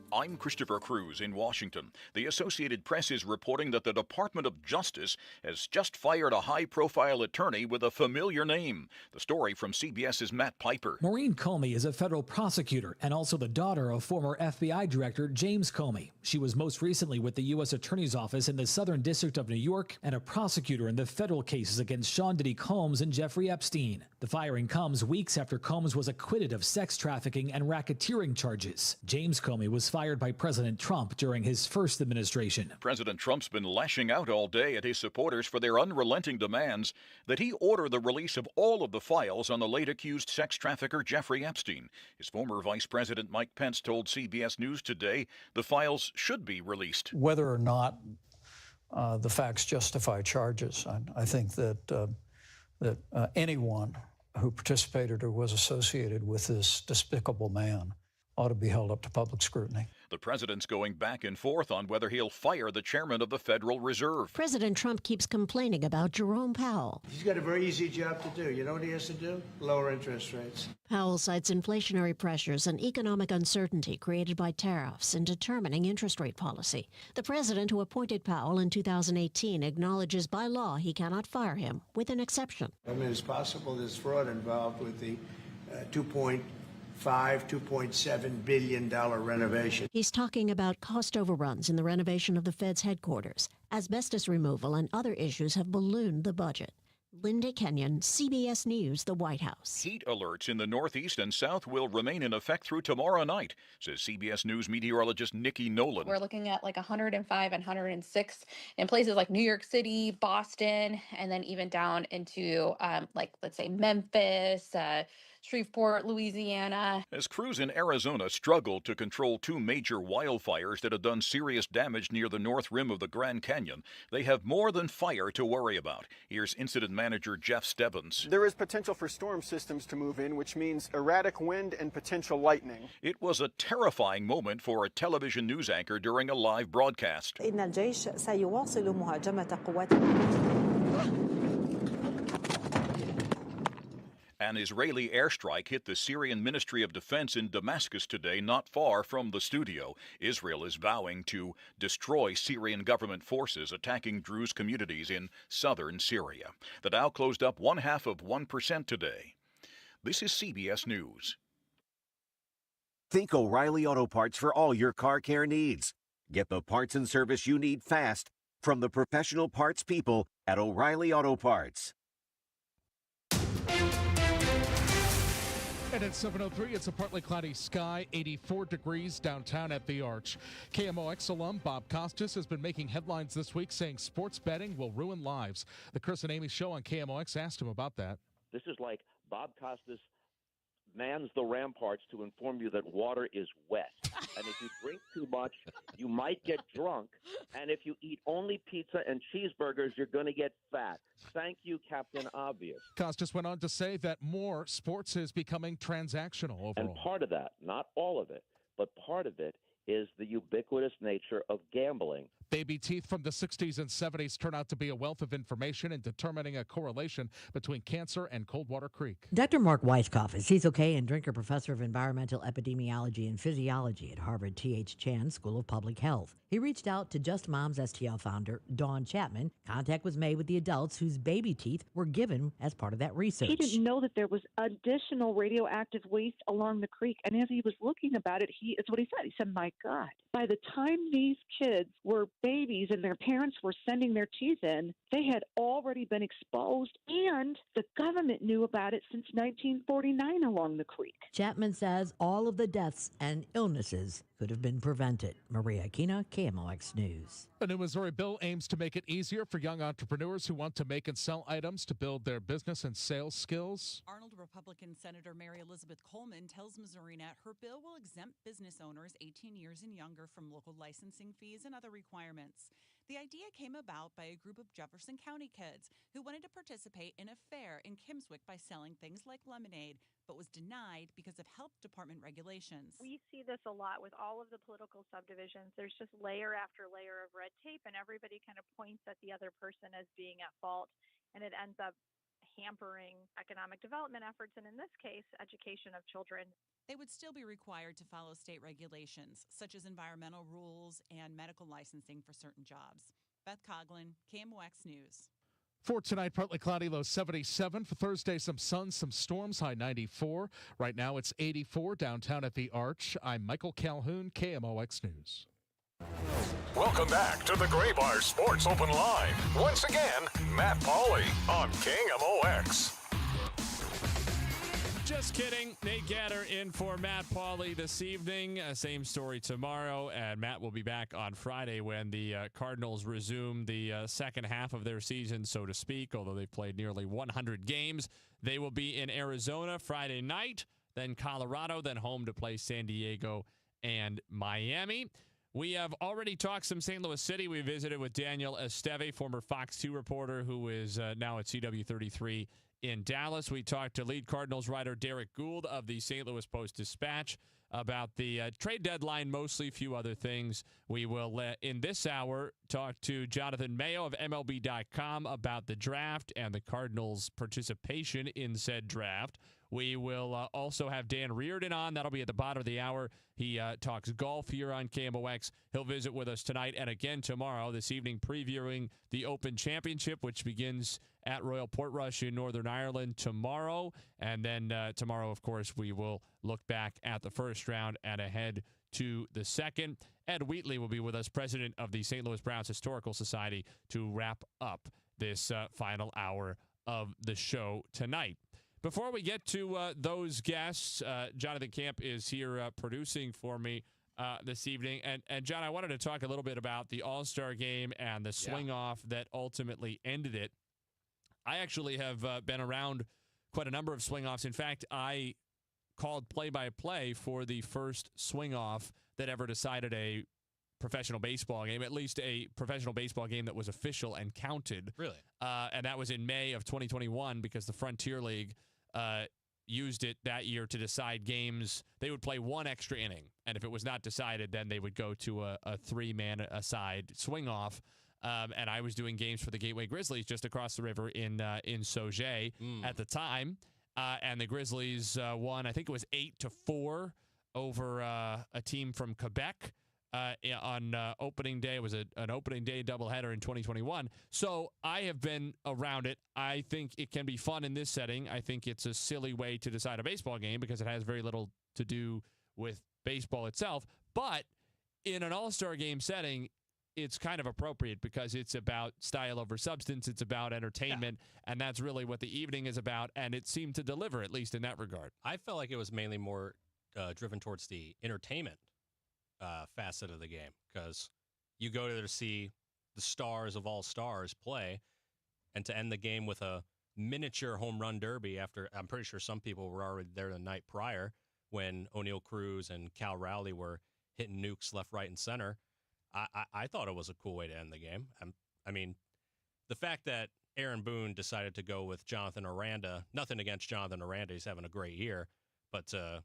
I'm Christopher Cruz in Washington. The Associated Press is reporting that the Department of Justice has just fired a high-profile attorney with a familiar name. The story from CBS's Matt Piper. Maureen Comey is a federal prosecutor and also the daughter of former FBI Director James Comey. She was most recently with the U.S. Attorney's Office in the Southern District of New York and a prosecutor in the federal cases against Sean Diddy Combs and Jeffrey Epstein. The firing comes weeks after Combs was acquitted of sex trafficking and racketeering charges. James Comey was fired by President Trump during his first administration. President Trump's been lashing out all day at his supporters for their unrelenting demands that he order the release of all of the files on the late accused sex trafficker Jeffrey Epstein. His former Vice President Mike Pence told CBS News today the files should be released. Whether or not the facts justify charges, I think that anyone who participated or was associated with this despicable man ought to be held up to public scrutiny. The president's going back and forth on whether he'll fire the chairman of the Federal Reserve. President Trump keeps complaining about Jerome Powell. He's got a very easy job to do. You know what he has to do? Lower interest rates. Powell cites inflationary pressures and economic uncertainty created by tariffs in determining interest rate policy. The president who appointed Powell in 2018 acknowledges by law he cannot fire him, with an exception. I mean, it's possible there's fraud involved with the $2.7 billion renovation. He's talking about cost overruns in the renovation of the Fed's headquarters. Asbestos removal and other issues have ballooned the budget. Linda Kenyon, CBS News, the White House. Heat alerts in the Northeast and South will remain in effect through tomorrow night, says CBS News meteorologist Nikki Nolan. We're looking at like 105 and 106 in places like New York City, Boston, and then even down into let's say Memphis, Shreveport, Louisiana. As crews in Arizona struggle to control two major wildfires that have done serious damage near the north rim of the Grand Canyon, they have more than fire to worry about. Here's incident manager Jeff Stebbins. There is potential for storm systems to move in, which means erratic wind and potential lightning. It was a terrifying moment for a television news anchor during a live broadcast. An Israeli airstrike hit the Syrian Ministry of Defense in Damascus today, not far from the studio. Israel is vowing to destroy Syrian government forces attacking Druze communities in southern Syria. The Dow closed up 0.5% today. This is CBS News. Think O'Reilly Auto Parts for all your car care needs. Get the parts and service you need fast from the professional parts people at O'Reilly Auto Parts. And at 7:03, it's a partly cloudy sky, 84 degrees downtown at the Arch. KMOX alum Bob Costas has been making headlines this week saying sports betting will ruin lives. The Chris and Amy show on KMOX asked him about that. This is like Bob Costas mans the ramparts to inform you that water is wet. And if you drink too much, you might get drunk. And if you eat only pizza and cheeseburgers, you're going to get fat. Thank you, Captain Obvious. Costas went on to say that more sports is becoming transactional overall. And part of that, not all of it, but part of it is the ubiquitous nature of gambling. Baby teeth from the 60s and 70s turn out to be a wealth of information in determining a correlation between cancer and Coldwater Creek. Dr. Mark Weiskopf is He's Okay and Drinker Professor of Environmental Epidemiology and Physiology at Harvard T.H. Chan School of Public Health. He reached out to Just Moms STL founder Dawn Chapman. Contact was made with the adults whose baby teeth were given as part of that research. He didn't know that there was additional radioactive waste along the creek. And as he was looking about it, it's what he said. He said, my God, by the time these kids were babies and their parents were sending their teeth in, they had already been exposed, and the government knew about it since 1949 along the creek. Chapman says all of the deaths and illnesses could have been prevented. Maria Aquina, KMOX News. A new Missouri bill aims to make it easier for young entrepreneurs who want to make and sell items to build their business and sales skills. Arnold Republican Senator Mary Elizabeth Coleman tells MissouriNet her bill will exempt business owners 18 years and younger from local licensing fees and other requirements. The idea came about by a group of Jefferson County kids who wanted to participate in a fair in Kimmswick by selling things like lemonade, but was denied because of health department regulations. We see this a lot with all of the political subdivisions. There's just layer after layer of red tape, and everybody kind of points at the other person as being at fault, and it ends up hampering economic development efforts, and in this case, education of children. They would still be required to follow state regulations, such as environmental rules and medical licensing for certain jobs. Beth Coughlin, KMOX News. For tonight, partly cloudy, low 77. For Thursday, some sun, some storms, high 94. Right now, it's 84 downtown at the Arch. I'm Michael Calhoun, KMOX News. Welcome back to the Gray Bar Sports Open Line. Once again, Matt Pauley on KMOX. Just kidding. Nate Gatter in for Matt Pauley this evening. Same story tomorrow, and Matt will be back on Friday when the Cardinals resume the second half of their season, so to speak, although they've played nearly 100 games. They will be in Arizona Friday night, then Colorado, then home to play San Diego and Miami. We have already talked some St. Louis City. We visited with Daniel Esteve, former Fox 2 reporter who is now at CW33 in Dallas. We talked to lead Cardinals writer Derek Gould of the St. Louis Post-Dispatch about the trade deadline, mostly a few other things. We will, in this hour, talk to Jonathan Mayo of MLB.com about the draft and the Cardinals' participation in said draft. We will also have Dan Reardon on. That'll be at the bottom of the hour. He talks golf here on KMOX. He'll visit with us tonight and again tomorrow, this evening, previewing the Open Championship, which begins at Royal Portrush in Northern Ireland tomorrow. And then tomorrow, of course, we will look back at the first round and ahead to the second. Ed Wheatley will be with us, president of the St. Louis Browns Historical Society, to wrap up this final hour of the show tonight. Before we get to those guests, Jonathan Camp is here producing for me this evening. And John, I wanted to talk a little bit about the All-Star game and the swing-off that ultimately ended it. I actually have been around quite a number of swing-offs. In fact, I called play-by-play for the first swing-off that ever decided a professional baseball game, at least a professional baseball game that was official and counted. Really? And that was in May of 2021 because the Frontier League used it that year to decide games. They would play one extra inning, and if it was not decided, then they would go to a three-man aside swing-off. And I was doing games for the Gateway Grizzlies just across the river in Sauget at the time. And the Grizzlies won, I think it was 8-4 over a team from Quebec on opening day. It was an opening day doubleheader in 2021. So I have been around it. I think it can be fun in this setting. I think it's a silly way to decide a baseball game because it has very little to do with baseball itself. But in an all-star game setting, it's kind of appropriate because it's about style over substance. It's about entertainment, and that's really what the evening is about, and it seemed to deliver, at least in that regard. I felt like it was mainly more driven towards the entertainment facet of the game because you go there to see the stars of all stars play, and to end the game with a miniature home run derby after, I'm pretty sure some people were already there the night prior when O'Neal Cruz and Cal Rowley were hitting nukes left, right, and center. I thought it was a cool way to end the game. I mean, the fact that Aaron Boone decided to go with Jonathan Aranda, nothing against Jonathan Aranda, he's having a great year, but to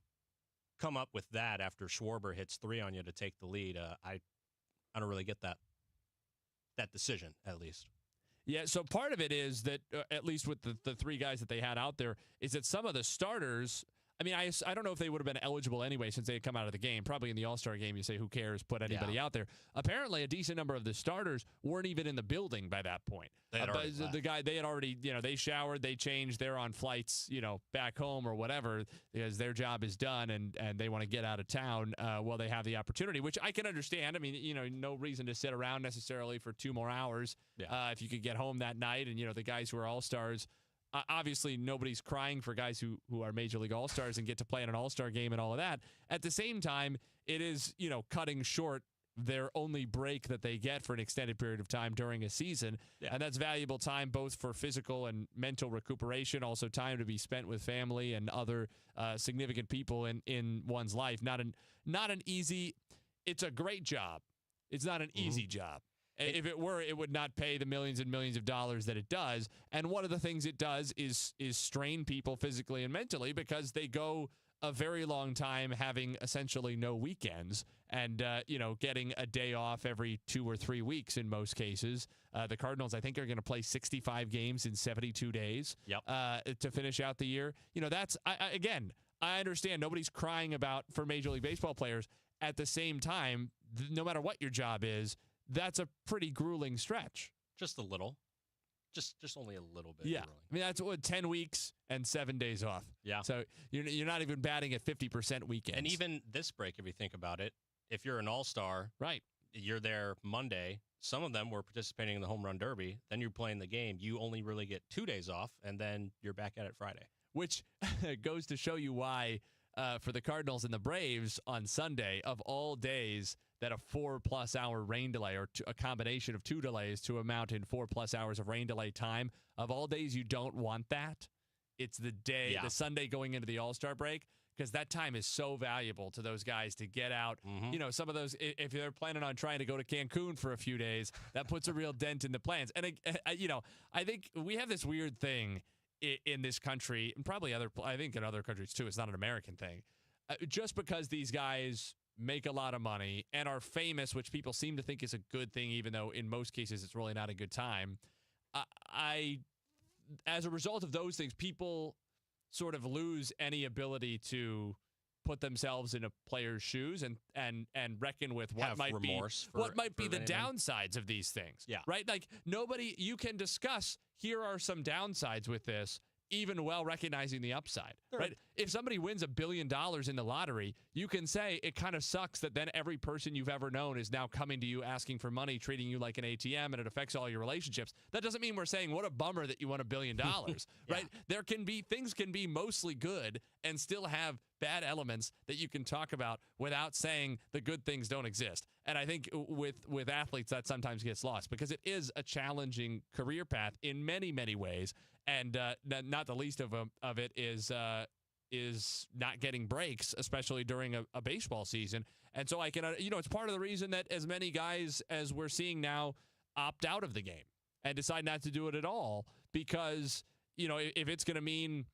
come up with that after Schwarber hits 3 on you to take the lead, I don't really get that decision, at least. Yeah, so part of it is that, at least with the three guys that they had out there, is that some of the starters, I mean, I don't know if they would have been eligible anyway since they had come out of the game. Probably in the All-Star game, you say, who cares, put anybody out there. Apparently, a decent number of the starters weren't even in the building by that point. They had already, they showered, they changed, they're on flights, back home or whatever, because their job is done and they want to get out of town while they have the opportunity, which I can understand. I mean, no reason to sit around necessarily for 2 more hours if you could get home that night. And, the guys who are All-Stars, obviously, nobody's crying for guys who are Major League All-Stars and get to play in an All-Star game and all of that. At the same time, it is, cutting short their only break that they get for an extended period of time during a season. Yeah. And that's valuable time both for physical and mental recuperation, also time to be spent with family and other significant people in one's life. Not an easy, it's a great job. It's not an easy job. If it were, it would not pay the millions and millions of dollars that it does. And one of the things it does is strain people physically and mentally because they go a very long time having essentially no weekends and, getting a day off every 2 or 3 weeks in most cases. The Cardinals, I think, are going to play 65 games in 72 days to finish out the year. I understand nobody's crying about for Major League Baseball players. At the same time, no matter what your job is, that's a pretty grueling stretch. Just a little. Just only a little bit. Yeah. Grueling. I mean, that's 10 weeks and 7 days off. Yeah. So you're not even batting at 50% weekends. And even this break, if you think about it, if you're an all-star, right, you're there Monday. Some of them were participating in the home run derby. Then you're playing the game. You only really get 2 days off, and then you're back at it Friday. Which goes to show you why for the Cardinals and the Braves on Sunday, of all days, that a 4+ hour rain delay or a combination of 2 delays to amount in 4+ hours of rain delay time, of all days you don't want that, it's the day, the Sunday going into the All-Star break, because that time is so valuable to those guys to get out. Some of those, if they're planning on trying to go to Cancun for a few days, that puts a real dent in the plans. And, I think we have this weird thing in this country, and probably I think in other countries too, it's not an American thing. Just because these guys make a lot of money and are famous, which people seem to think is a good thing, even though in most cases it's really not a good time. As a result of those things, people sort of lose any ability to put themselves in a player's shoes and reckon with what might be the downsides of these things. Yeah. Right? Like you can discuss, here are some downsides with this, even well recognizing the upside, right? If somebody wins $1 billion in the lottery, you can say it kind of sucks that then every person you've ever known is now coming to you asking for money, treating you like an ATM, and it affects all your relationships. That doesn't mean we're saying what a bummer that you won $1 billion, right? Things can be mostly good and still have bad elements that you can talk about without saying the good things don't exist. And I think with athletes that sometimes gets lost because it is a challenging career path in many, many ways. And not the least of it is not getting breaks, especially during a baseball season. And so it's part of the reason that as many guys as we're seeing now opt out of the game and decide not to do it at all because, if it's going to mean,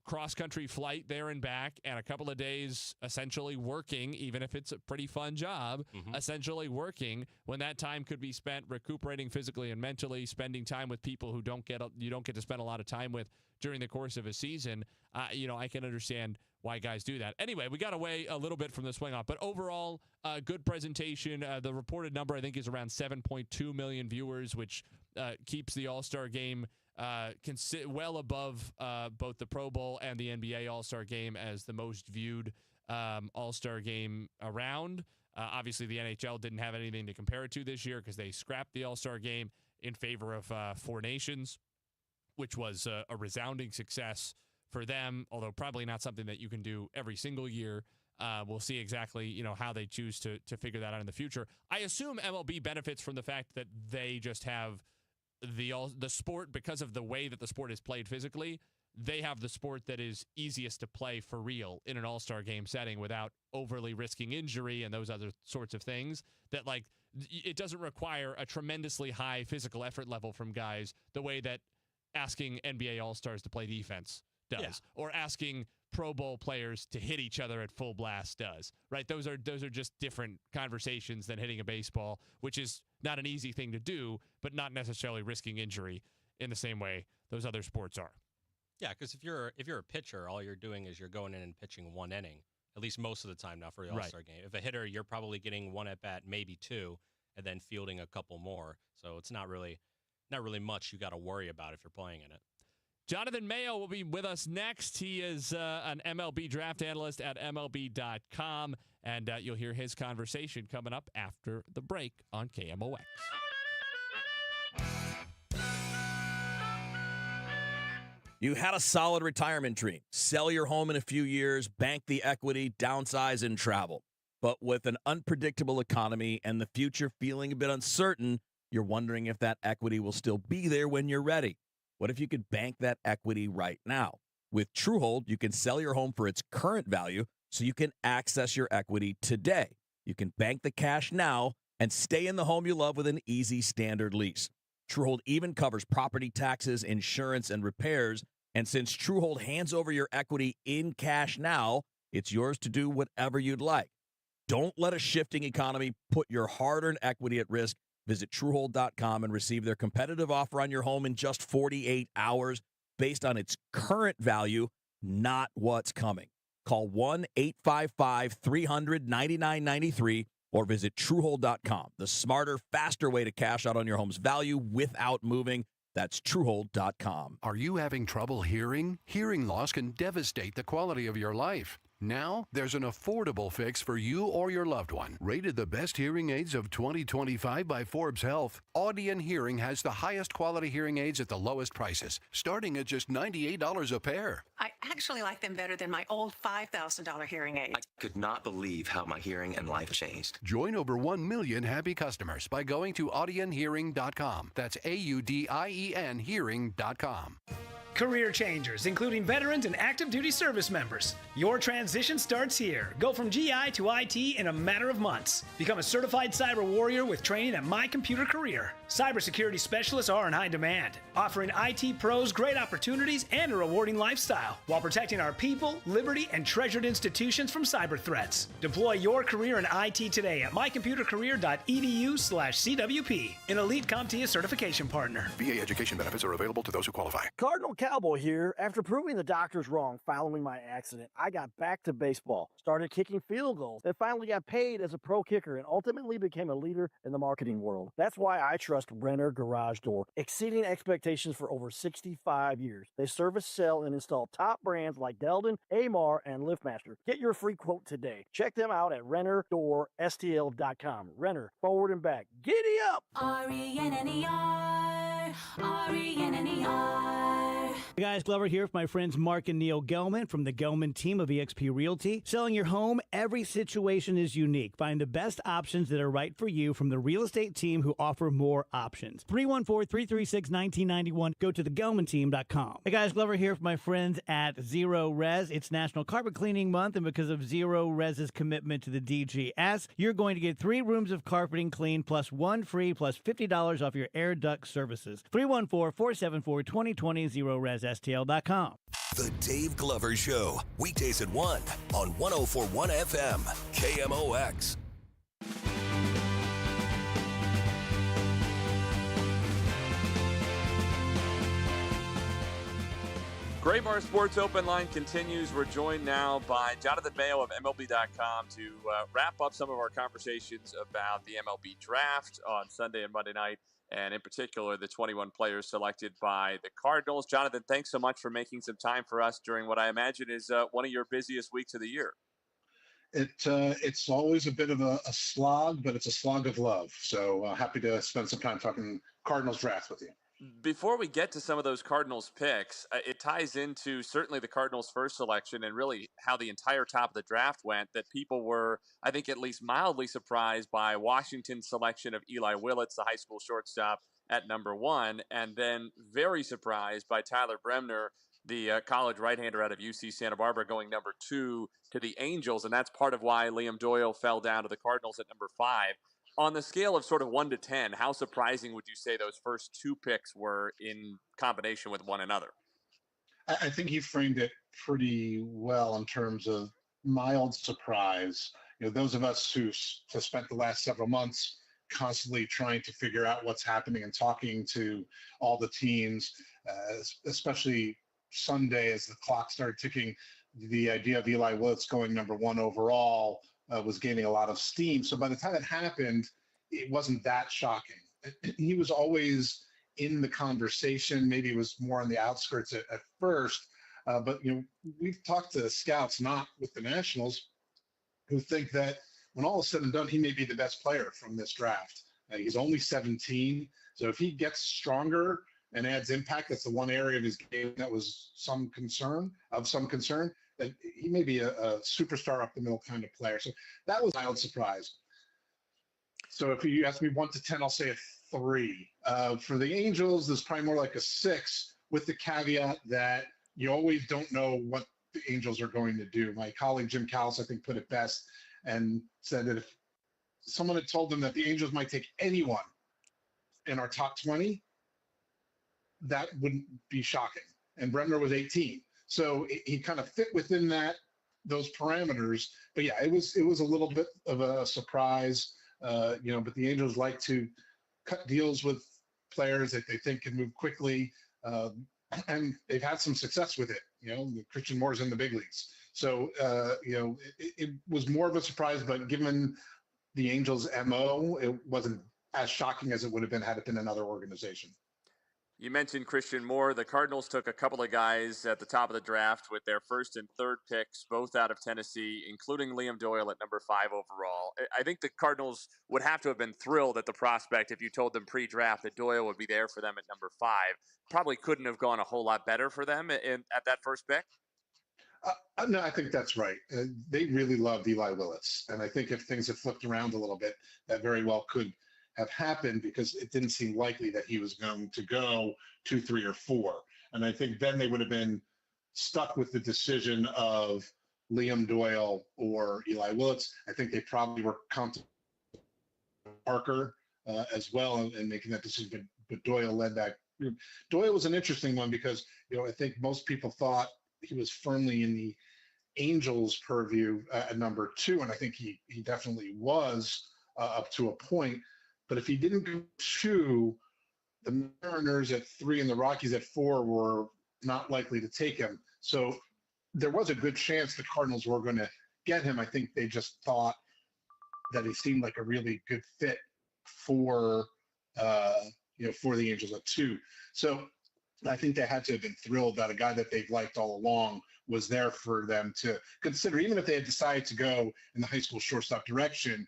cross-country flight there and back and a couple of days essentially working, even if it's a pretty fun job, essentially working when that time could be spent recuperating physically and mentally, spending time with people who you don't get to spend a lot of time with during the course of a season. I can understand why guys do that. Anyway, we got away a little bit from the swing off, but overall, good presentation. The reported number, I think, is around 7.2 million viewers, which keeps the All-Star game well above both the Pro Bowl and the NBA All-Star Game as the most viewed All-Star game around. Obviously, the NHL didn't have anything to compare it to this year because they scrapped the All-Star Game in favor of Four Nations, which was a resounding success for them, although probably not something that you can do every single year. We'll see exactly, how they choose to figure that out in the future. I assume MLB benefits from the fact that they just have the sport, because of the way that the sport is played physically, they have the sport that is easiest to play for real in an all-star game setting without overly risking injury and those other sorts of things that it doesn't require a tremendously high physical effort level from guys the way that asking NBA all-stars to play defense does or asking Pro Bowl players to hit each other at full blast does, right? Those are just different conversations than hitting a baseball, which is not an easy thing to do, but not necessarily risking injury in the same way those other sports are. Yeah, because if you're a pitcher, all you're doing is you're going in and pitching one inning, at least most of the time now for the All-Star game. If a hitter, you're probably getting one at bat, maybe two, and then fielding a couple more. So it's not really much you got to worry about if you're playing in it. Jonathan Mayo will be with us next. He is an MLB draft analyst at MLB.com, and you'll hear his conversation coming up after the break on KMOX. You had a solid retirement dream. Sell your home in a few years, bank the equity, downsize, and travel. But with an unpredictable economy and the future feeling a bit uncertain, you're wondering if that equity will still be there when you're ready. What if you could bank that equity right now? With Truehold, you can sell your home for its current value so you can access your equity today. You can bank the cash now and stay in the home you love with an easy standard lease. Truehold even covers property taxes, insurance, and repairs, And since Truehold hands over your equity in cash now, it's yours to do whatever you'd like. Don't let a shifting economy put your hard-earned equity at risk. Visit Truehold.com and receive their competitive offer on your home in just 48 hours based on its current value, not what's coming. Call 1-855-300-9993 or visit Truehold.com. The smarter, faster way to cash out on your home's value without moving. That's Truehold.com. Are you having trouble hearing? Hearing loss can devastate the quality of your life. Now, there's an affordable fix for you or your loved one. Rated the best hearing aids of 2025 by Forbes Health, Audion Hearing has the highest quality hearing aids at the lowest prices, starting at just $98 a pair. I actually like them better than my old $5,000 hearing aid. I could not believe how my hearing and life changed. Join over 1 million happy customers by going to audionhearing.com. That's AUDIEN hearing.com. Career changers, including veterans and active duty service members. Your transition starts here. Go from GI to IT in a matter of months. Become a certified cyber warrior with training at My Computer Career. Cybersecurity specialists are in high demand, offering IT pros great opportunities and a rewarding lifestyle while protecting our people, liberty, and treasured institutions from cyber threats. Deploy your career in IT today at mycomputercareer.edu/CWP, an elite CompTIA certification partner. VA education benefits are available to those who qualify. Cardinal Cowboy here. After proving the doctors wrong following my accident, I got back to baseball, started kicking field goals, and finally got paid as a pro kicker and ultimately became a leader in the marketing world. That's why I trust Renner Garage Door, exceeding expectations for over 65 years. They service, sell, and install top brands like Deldon, Amar, and LiftMaster. Get your free quote today. Check them out at RennerDoorSTL.com. Renner, forward and back. Giddy up! RENNER, RENNER. Hey guys, Glover here with my friends Mark and Neil Gelman from the Gelman team of eXp Realty. Selling your home, every situation is unique. Find the best options that are right for you from the real estate team who offer more options. 314-336-1991. Go to thegelmanteam.com. Hey guys, Glover here with my friends at Zero Res. It's National Carpet Cleaning Month, and because of Zero Res's commitment to the DGS, you're going to get 3 rooms of carpeting clean plus 1 free plus $50 off your air duct services. 314-474-2020, ZeroResSTL.com. The Dave Glover Show, weekdays at 1 on 104.1 FM, KMOX. Gray Bar Sports Open Line continues. We're joined now by Jonathan Mayo of MLB.com to wrap up some of our conversations about the MLB draft on Sunday and Monday night, and in particular, the 21 players selected by the Cardinals. Jonathan, thanks so much for making some time for us during what I imagine is one of your busiest weeks of the year. It's always a bit of a slog, but it's a slog of love. So happy to spend some time talking Cardinals draft with you. Before we get to some of those Cardinals picks, it ties into certainly the Cardinals' first selection and really how the entire top of the draft went, that people were, I think, at least mildly surprised by Washington's selection of Eli Willits, the high school shortstop, at number 1, and then very surprised by Tyler Bremner, the college right-hander out of UC Santa Barbara, going number 2 to the Angels, and that's part of why Liam Doyle fell down to the Cardinals at number 5. On the scale of sort of 1 to 10, how surprising would you say those first 2 picks were in combination with one another? I think he framed it pretty well in terms of mild surprise. You know, those of us who have spent the last several months constantly trying to figure out what's happening and talking to all the teams, especially Sunday as the clock started ticking, the idea of Eli Willits going number 1 overall was gaining a lot of steam. So by the time it happened, it wasn't that shocking. He was always in the conversation. Maybe it was more on the outskirts at first. But, you know, we've talked to scouts, not with the Nationals, who think that when all is said and done, he may be the best player from this draft. He's only 17. So if he gets stronger and adds impact, that's the one area of his game that was some concern, that he may be a superstar up the middle kind of player. So that was a mild surprise. So if you ask me 1 to 10, I'll say a 3. For the Angels, there's probably more like a 6, with the caveat that you always don't know what the Angels are going to do. My colleague Jim Callis, I think, put it best and said that if someone had told them that the Angels might take anyone in our top 20, that wouldn't be shocking. and Bremner was 18. So he kind of fit within those parameters. But yeah, it was a little bit of a surprise, but the Angels like to cut deals with players that they think can move quickly, and they've had some success with it. Christian Moore's in the big leagues. So, it was more of a surprise, but given the Angels' MO, it wasn't as shocking as it would have been had it been another organization. You mentioned Christian Moore. The Cardinals took a couple of guys at the top of the draft with their first and third picks, both out of Tennessee, including Liam Doyle at number 5 overall. I think the Cardinals would have to have been thrilled at the prospect if you told them pre-draft that Doyle would be there for them at number 5. Probably couldn't have gone a whole lot better for them at that first pick. No, I think that's right. They really loved Eli Willis. And I think if things had flipped around a little bit, that very well could have happened, because it didn't seem likely that he was going to go 2, 3, or 4. And I think then they would have been stuck with the decision of Liam Doyle or Eli Willis. I think they probably were contemplating Parker as well and making that decision, but Doyle led that group. Doyle was an interesting one because, I think most people thought he was firmly in the Angels' purview at number 2, and I think he definitely was up to a point. But if he didn't go 2, the Mariners at 3 and the Rockies at 4 were not likely to take him. So there was a good chance the Cardinals were going to get him. I think they just thought that he seemed like a really good fit for the Angels at 2. So I think they had to have been thrilled that a guy that they've liked all along was there for them to consider, even if they had decided to go in the high school shortstop direction.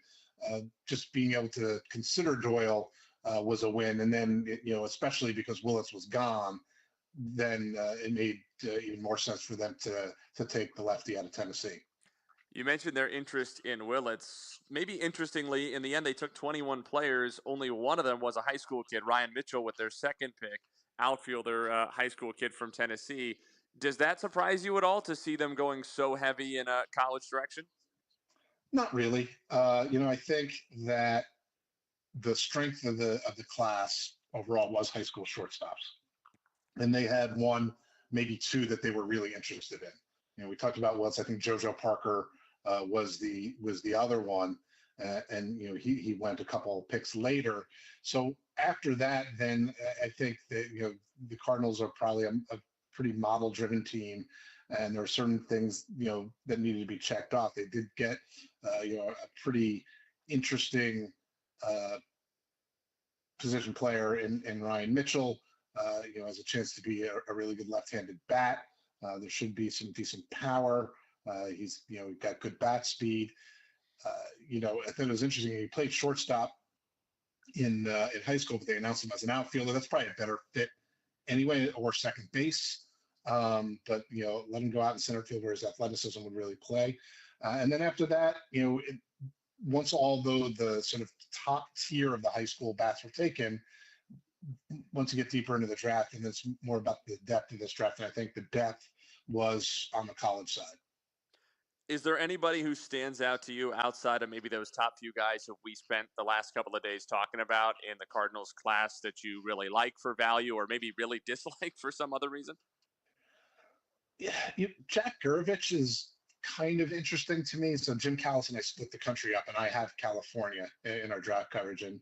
Just being able to consider Doyle was a win. And then, especially because Willis was gone, then it made even more sense for them to take the lefty out of Tennessee. You mentioned their interest in Willits. Maybe interestingly, in the end, they took 21 players. Only one of them was a high school kid, Ryan Mitchell, with their second pick, outfielder, high school kid from Tennessee. Does that surprise you at all to see them going so heavy in a college direction? Not really. I think that the strength of the class overall was high school shortstops, and they had one, maybe 2 that they were really interested in. We talked about Willis. I think JoJo Parker was the other one, and he went a couple of picks later. So after that, then I think that the Cardinals are probably a pretty model-driven team. And there are certain things, that needed to be checked off. They did get, a pretty interesting position player in Ryan Mitchell, has a chance to be a really good left-handed bat. There should be some decent power. He's, got good bat speed. I thought it was interesting. He played shortstop in high school, but they announced him as an outfielder. That's probably a better fit anyway, or second base. But let him go out in center field where his athleticism would really play. And then after that, once all the sort of top tier of the high school bats were taken, once you get deeper into the draft, and it's more about the depth of this draft, and I think the depth was on the college side. Is there anybody who stands out to you outside of maybe those top few guys who we spent the last couple of days talking about in the Cardinals class that you really like for value, or maybe really dislike for some other reason? Yeah, Jack Gurevich is kind of interesting to me. So Jim Callis and I split the country up, and I have California in our draft coverage. And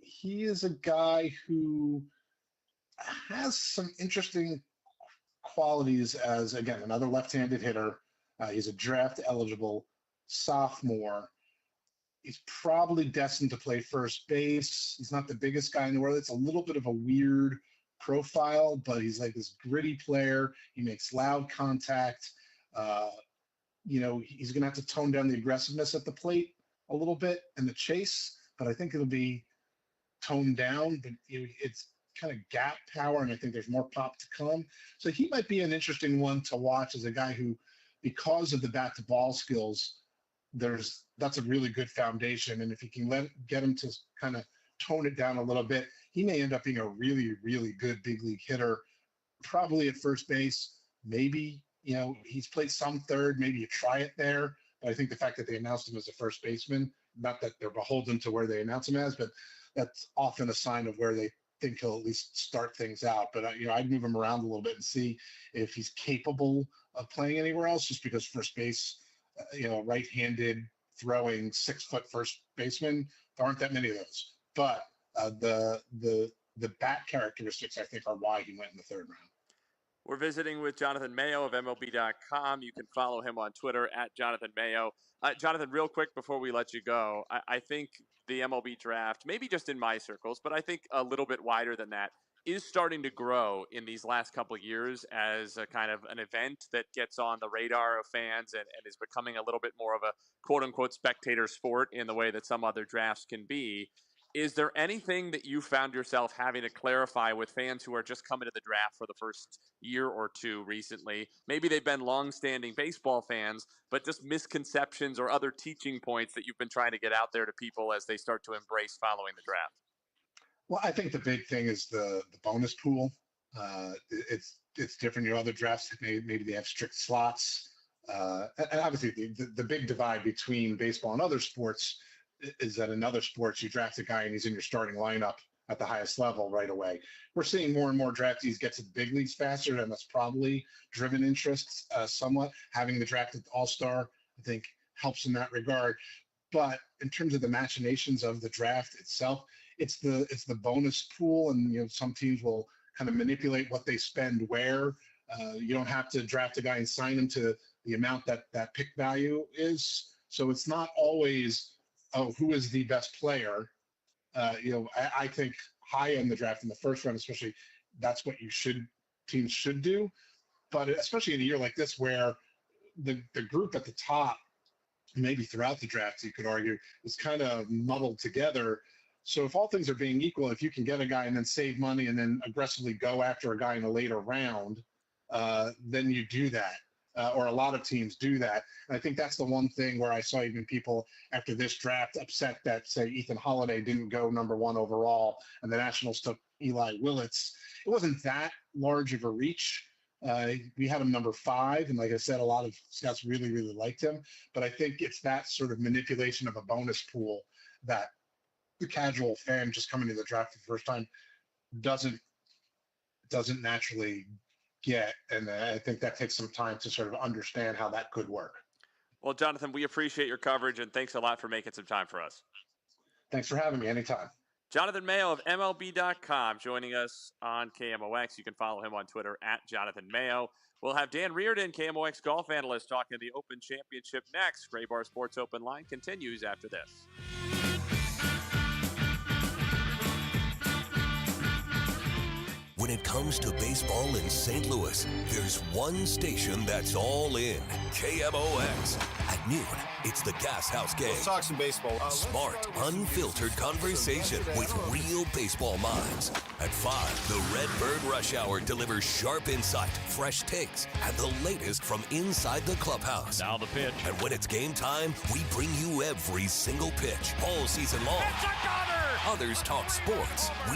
he is a guy who has some interesting qualities as, again, another left-handed hitter. He's a draft-eligible sophomore. He's probably destined to play first base. He's not the biggest guy in the world. It's a little bit of a weird profile, but he's like this gritty player. He makes loud contact. He's going to have to tone down the aggressiveness at the plate a little bit and the chase, but I think it'll be toned down. But it's kind of gap power, and I think there's more pop to come. So he might be an interesting one to watch as a guy who, because of the bat to ball skills, that's a really good foundation. And if you can get him to kind of tone it down a little bit, he may end up being a really, really good big league hitter, probably at first base. Maybe, he's played some third, maybe you try it there. But I think the fact that they announced him as a first baseman, not that they're beholden to where they announce him as, but that's often a sign of where they think he'll at least start things out. But I'd move him around a little bit and see if he's capable of playing anywhere else. Just because first base, right-handed throwing 6-foot first baseman, there aren't that many of those. But the bat characteristics, I think, are why he went in the third round. We're visiting with Jonathan Mayo of MLB.com. You can follow him on Twitter at Jonathan Mayo. Jonathan, real quick before we let you go, I think the MLB draft, maybe just in my circles, but I think a little bit wider than that, is starting to grow in these last couple of years as a kind of an event that gets on the radar of fans and is becoming a little bit more of a quote-unquote spectator sport in the way that some other drafts can be. Is there anything that you found yourself having to clarify with fans who are just coming to the draft for the first year or two recently? Maybe they've been longstanding baseball fans, but just misconceptions or other teaching points that you've been trying to get out there to people as they start to embrace following the draft? Well, I think the big thing is the bonus pool. It's different. Other drafts, maybe they have strict slots. And obviously, the big divide between baseball and other sports is that in other sports, you draft a guy and he's in your starting lineup at the highest level right away. We're seeing more and more draftees get to the big leagues faster, and that's probably driven interests somewhat. Having the drafted all-star, I think, helps in that regard. But in terms of the machinations of the draft itself, it's the bonus pool, and some teams will kind of manipulate what they spend where. You don't have to draft a guy and sign him to the amount that pick value is. So it's not always, who is the best player? I think high in the draft in the first round, especially, that's what teams should do. But especially in a year like this, where the group at the top, maybe throughout the draft, you could argue, is kind of muddled together. So if all things are being equal, if you can get a guy and then save money and then aggressively go after a guy in a later round, then you do that. Or a lot of teams do that. And I think that's the one thing where I saw even people after this draft upset that, say, Ethan Holiday didn't go number 1 overall and the Nationals took Eli Willits. It wasn't that large of a reach. We had him number 5, and like I said, a lot of scouts really, really liked him. But I think it's that sort of manipulation of a bonus pool that the casual fan just coming to the draft for the first time doesn't naturally get, and I think that takes some time to sort of understand how that could work. Well, Jonathan, we appreciate your coverage, and thanks a lot for making some time for us. Thanks for having me anytime. Jonathan Mayo of MLB.com joining us on KMOX. You can follow him on Twitter at Jonathan Mayo. We'll have Dan Reardon, KMOX golf analyst, talking the Open Championship next. Gray Bar Sports Open Line continues after this. When it comes to baseball in St. Louis, there's one station that's all in. KMOX. At noon, it's the Gas House Game. Let's talk some baseball. Smart, unfiltered conversation with real baseball minds. At 5, the Redbird Rush Hour delivers sharp insight, fresh takes, and the latest from inside the clubhouse. Now the pitch. And when it's game time, we bring you every single pitch, all season long. It's a Gatter! Others talk sports. We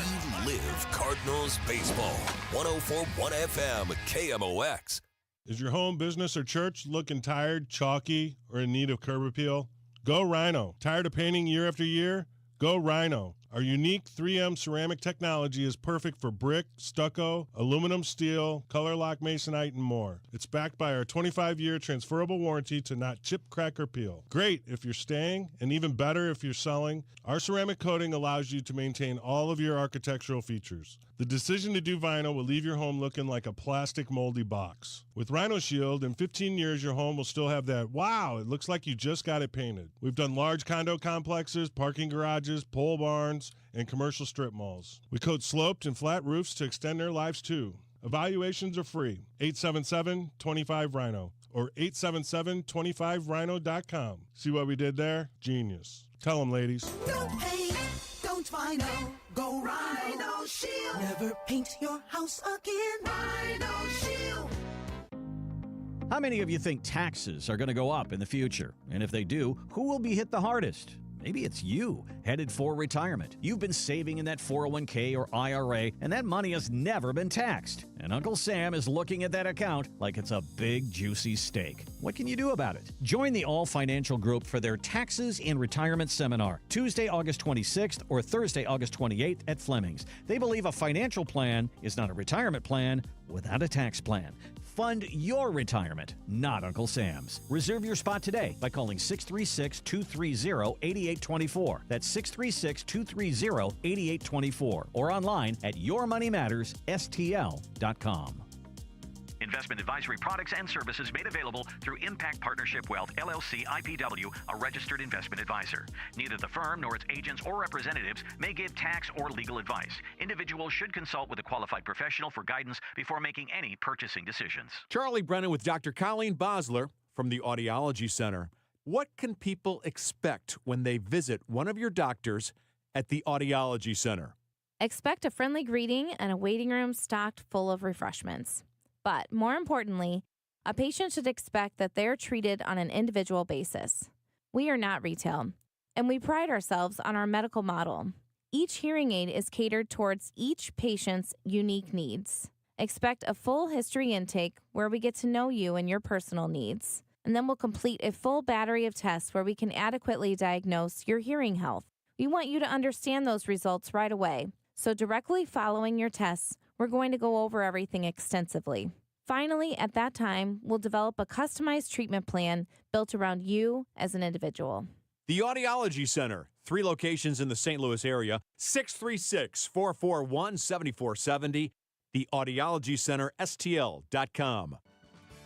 live Cardinals baseball. 104.1 FM, KMOX. Is your home, business, or church looking tired, chalky, or in need of curb appeal? Go Rhino. Tired of painting year after year? Go Rhino. Our unique 3M ceramic technology is perfect for brick, stucco, aluminum, steel, color lock masonite, and more. It's backed by our 25-year transferable warranty to not chip, crack, or peel. Great if you're staying, and even better if you're selling. Our ceramic coating allows you to maintain all of your architectural features. The decision to do vinyl will leave your home looking like a plastic moldy box. With Rhino Shield, in 15 years, your home will still have that, wow, it looks like you just got it painted. We've done large condo complexes, parking garages, pole barns, and commercial strip malls. We coat sloped and flat roofs to extend their lives too. Evaluations are free. 877-25-RHINO or 877-25rhino.com. See what we did there? Genius. Tell them, ladies. No paint, don't vinyl, go Rhino Shield. Never paint your house again. Rhino Shield. How many of you think taxes are going to go up in the future? And if they do, who will be hit the hardest? Maybe it's you, headed for retirement. You've been saving in that 401k or IRA, and that money has never been taxed. And Uncle Sam is looking at that account like it's a big, juicy steak. What can you do about it? Join the All Financial Group for their Taxes in Retirement Seminar, Tuesday, August 26th or Thursday, August 28th at Fleming's. They believe a financial plan is not a retirement plan without a tax plan. Fund your retirement, not Uncle Sam's. Reserve your spot today by calling 636-230-8824. That's 636-230-8824 or online at yourmoneymattersstl.com. Investment advisory products and services made available through Impact Partnership Wealth, LLC, IPW, a registered investment advisor. Neither the firm nor its agents or representatives may give tax or legal advice. Individuals should consult with a qualified professional for guidance before making any purchasing decisions. Charlie Brennan with Dr. Colleen Bosler from the Audiology Center. What can people expect when they visit one of your doctors at the Audiology Center? Expect a friendly greeting and a waiting room stocked full of refreshments. But more importantly, a patient should expect that they're treated on an individual basis. We are not retail, and we pride ourselves on our medical model. Each hearing aid is catered towards each patient's unique needs. Expect a full history intake where we get to know you and your personal needs. And then we'll complete a full battery of tests where we can adequately diagnose your hearing health. We want you to understand those results right away. So directly following your tests, we're going to go over everything extensively. Finally, at that time, we'll develop a customized treatment plan built around you as an individual. The Audiology Center, 3 locations in the St. Louis area, 636-441-7470, theaudiologycenterstl.com.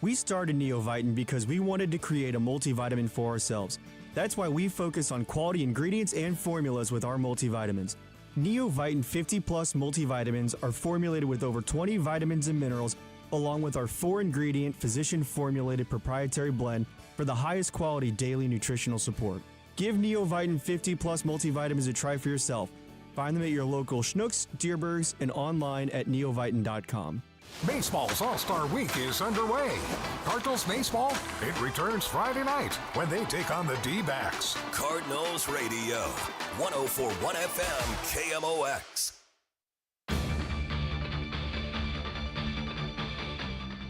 We started Neovitin because we wanted to create a multivitamin for ourselves. That's why we focus on quality ingredients and formulas with our multivitamins. Neovitin 50-plus multivitamins are formulated with over 20 vitamins and minerals, along with our 4-ingredient, physician-formulated proprietary blend for the highest quality daily nutritional support. Give Neovitin 50-plus multivitamins a try for yourself. Find them at your local Schnucks, Dierbergs, and online at neovitin.com. Baseball's All-Star Week is underway. Cardinals baseball, it returns Friday night when they take on the D-backs. Cardinals Radio, 104.1 FM, KMOX.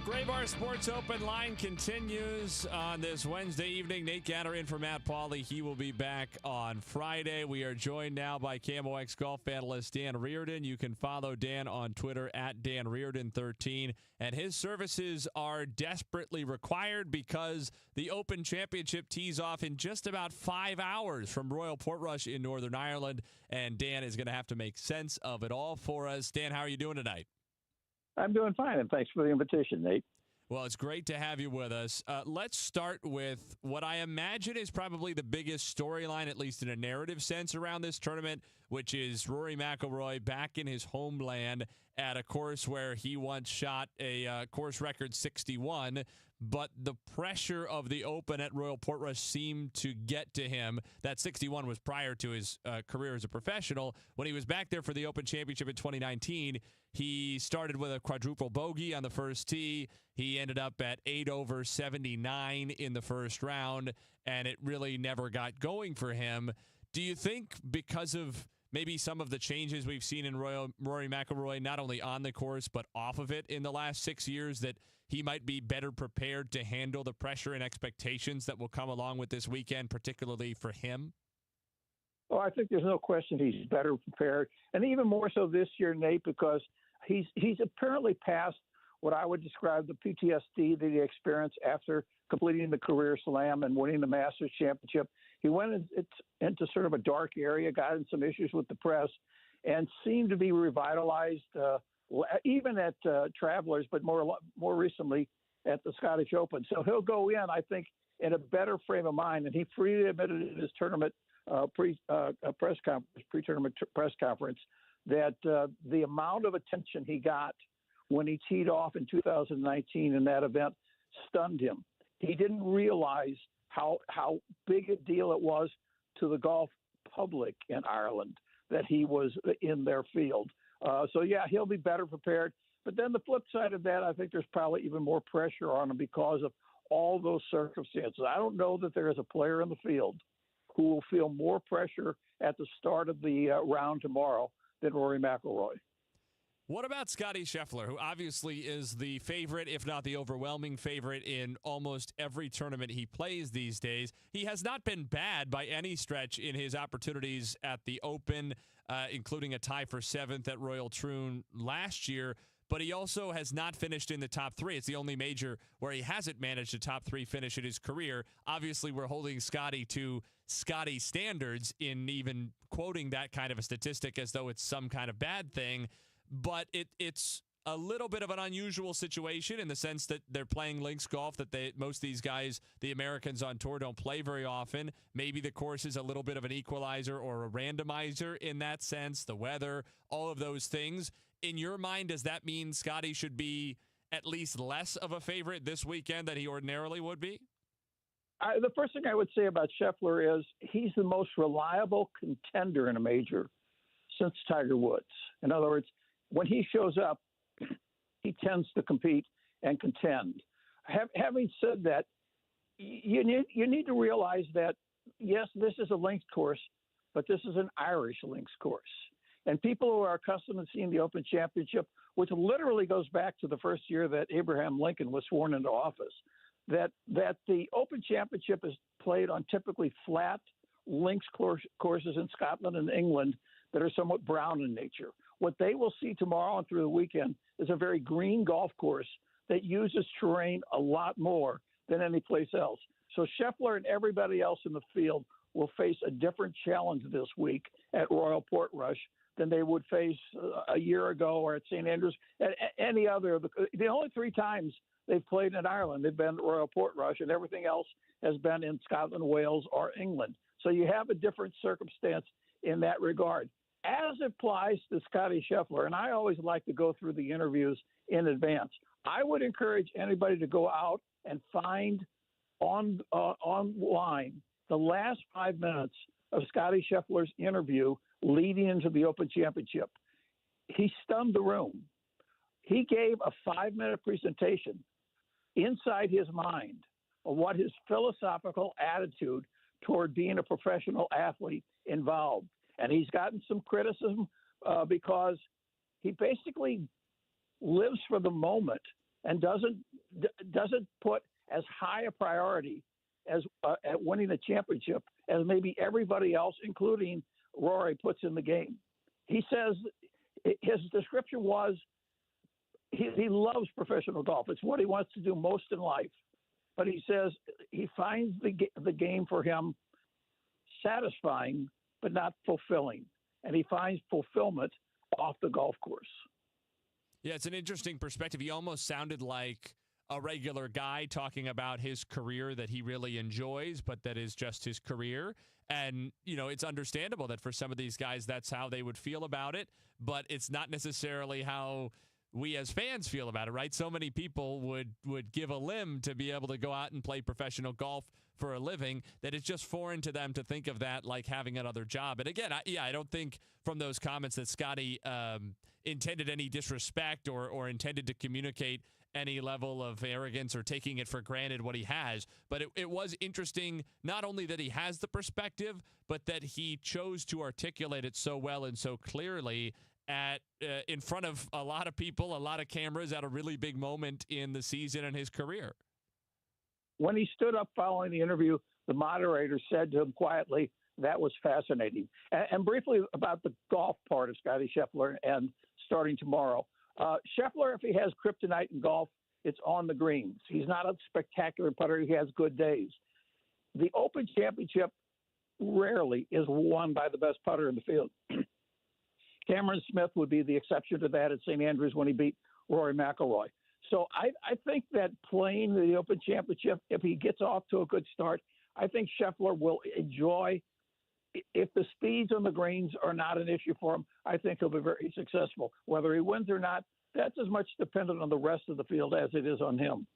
Gray Bar Sports Open Line continues on this Wednesday evening. Nate Gatter in for Matt Pauley. He will be back on Friday. We are joined now by KMOX golf analyst Dan Reardon. You can follow Dan on Twitter at DanReardon13. And his services are desperately required because the Open Championship tees off in just about 5 hours from Royal Portrush in Northern Ireland. And Dan is going to have to make sense of it all for us. Dan, how are you doing tonight? I'm doing fine, and thanks for the invitation, Nate. Well, it's great to have you with us. Let's start with what I imagine is probably the biggest storyline, at least in a narrative sense, around this tournament, which is Rory McIlroy back in his homeland at a course where he once shot a course record 61. But the pressure of the Open at Royal Portrush seemed to get to him. That 61 was prior to his career as a professional. When he was back there for the Open Championship in 2019, he started with a quadruple bogey on the first tee. He ended up at 8 over 79 in the first round, and it really never got going for him. Do you think because of maybe some of the changes we've seen in Rory McIlroy, not only on the course but off of it in the last 6 years, that he might be better prepared to handle the pressure and expectations that will come along with this weekend, particularly for him? Well, I think there's no question he's better prepared, and even more so this year, Nate, because he's apparently past what I would describe the PTSD that he experienced after completing the career slam and winning the Masters Championship. He went into sort of a dark area, got in some issues with the press, and seemed to be revitalized, even at Travelers, but more recently at the Scottish Open. So he'll go in, I think, in a better frame of mind. And he freely admitted in his tournament pre-tournament press conference that the amount of attention he got when he teed off in 2019 in that event stunned him. He didn't realize how big a deal it was to the golf public in Ireland that he was in their field. So, yeah, he'll be better prepared. But then the flip side of that, I think there's probably even more pressure on him because of all those circumstances. I don't know that there is a player in the field who will feel more pressure at the start of the round tomorrow than Rory McIlroy. What about Scottie Scheffler, who obviously is the favorite, if not the overwhelming favorite, in almost every tournament he plays these days? He has not been bad by any stretch in his opportunities at the Open, including a tie for 7th at Royal Troon last year, but he also has not finished in the top 3. It's the only major where he hasn't managed a top 3 finish in his career. Obviously, we're holding Scottie to Scottie standards in even quoting that kind of a statistic as though it's some kind of bad thing. But it's a little bit of an unusual situation in the sense that they're playing links golf that most of these guys, the Americans on tour, don't play very often. Maybe the course is a little bit of an equalizer or a randomizer in that sense, the weather, all of those things. In your mind, does that mean Scottie should be at least less of a favorite this weekend than he ordinarily would be? The first thing I would say about Scheffler is he's the most reliable contender in a major since Tiger Woods. In other words, when he shows up, he tends to compete and contend. Having said that, you need to realize that, yes, this is a links course, but this is an Irish links course. And people who are accustomed to seeing the Open Championship, which literally goes back to the first year that Abraham Lincoln was sworn into office, that the Open Championship is played on typically flat links courses in Scotland and England that are somewhat brown in nature. What they will see tomorrow and through the weekend is a very green golf course that uses terrain a lot more than any place else. So Scheffler and everybody else in the field will face a different challenge this week at Royal Portrush than they would face a year ago or at St. Andrews. At any other, the only 3 times they've played in Ireland, they've been at Royal Portrush, and everything else has been in Scotland, Wales, or England. So you have a different circumstance in that regard. As it applies to Scottie Scheffler, and I always like to go through the interviews in advance, I would encourage anybody to go out and find online the last 5 minutes of Scottie Scheffler's interview leading into the Open Championship. He stunned the room. He gave a 5-minute presentation inside his mind of what his philosophical attitude toward being a professional athlete involved. And he's gotten some criticism because he basically lives for the moment and doesn't put as high a priority as at winning a championship as maybe everybody else, including Rory, puts in the game. He says his description was he loves professional golf. It's what he wants to do most in life. But he says he finds the game for him satisfying but not fulfilling. And he finds fulfillment off the golf course. Yeah, it's an interesting perspective. He almost sounded like a regular guy talking about his career that he really enjoys, but that is just his career. And, you know, it's understandable that for some of these guys, that's how they would feel about it, but it's not necessarily how we as fans feel about it, right? So many people would give a limb to be able to go out and play professional golf for a living that it's just foreign to them to think of that like having another job. And again, I don't think from those comments that Scottie intended any disrespect or intended to communicate any level of arrogance or taking it for granted what he has. But it was interesting not only that he has the perspective, but that he chose to articulate it so well and so clearly in front of a lot of people, a lot of cameras at a really big moment in the season and his career. When he stood up following the interview, the moderator said to him quietly, "That was fascinating." And briefly about the golf part of Scottie Scheffler and starting tomorrow. Scheffler, if he has kryptonite in golf, it's on the greens. He's not a spectacular putter. He has good days. The Open Championship rarely is won by the best putter in the field. Cameron Smith would be the exception to that at St. Andrews when he beat Rory McIlroy. So I think that playing the Open Championship, if he gets off to a good start, I think Scheffler will enjoy. If the speeds on the greens are not an issue for him, I think he'll be very successful. Whether he wins or not, that's as much dependent on the rest of the field as it is on him.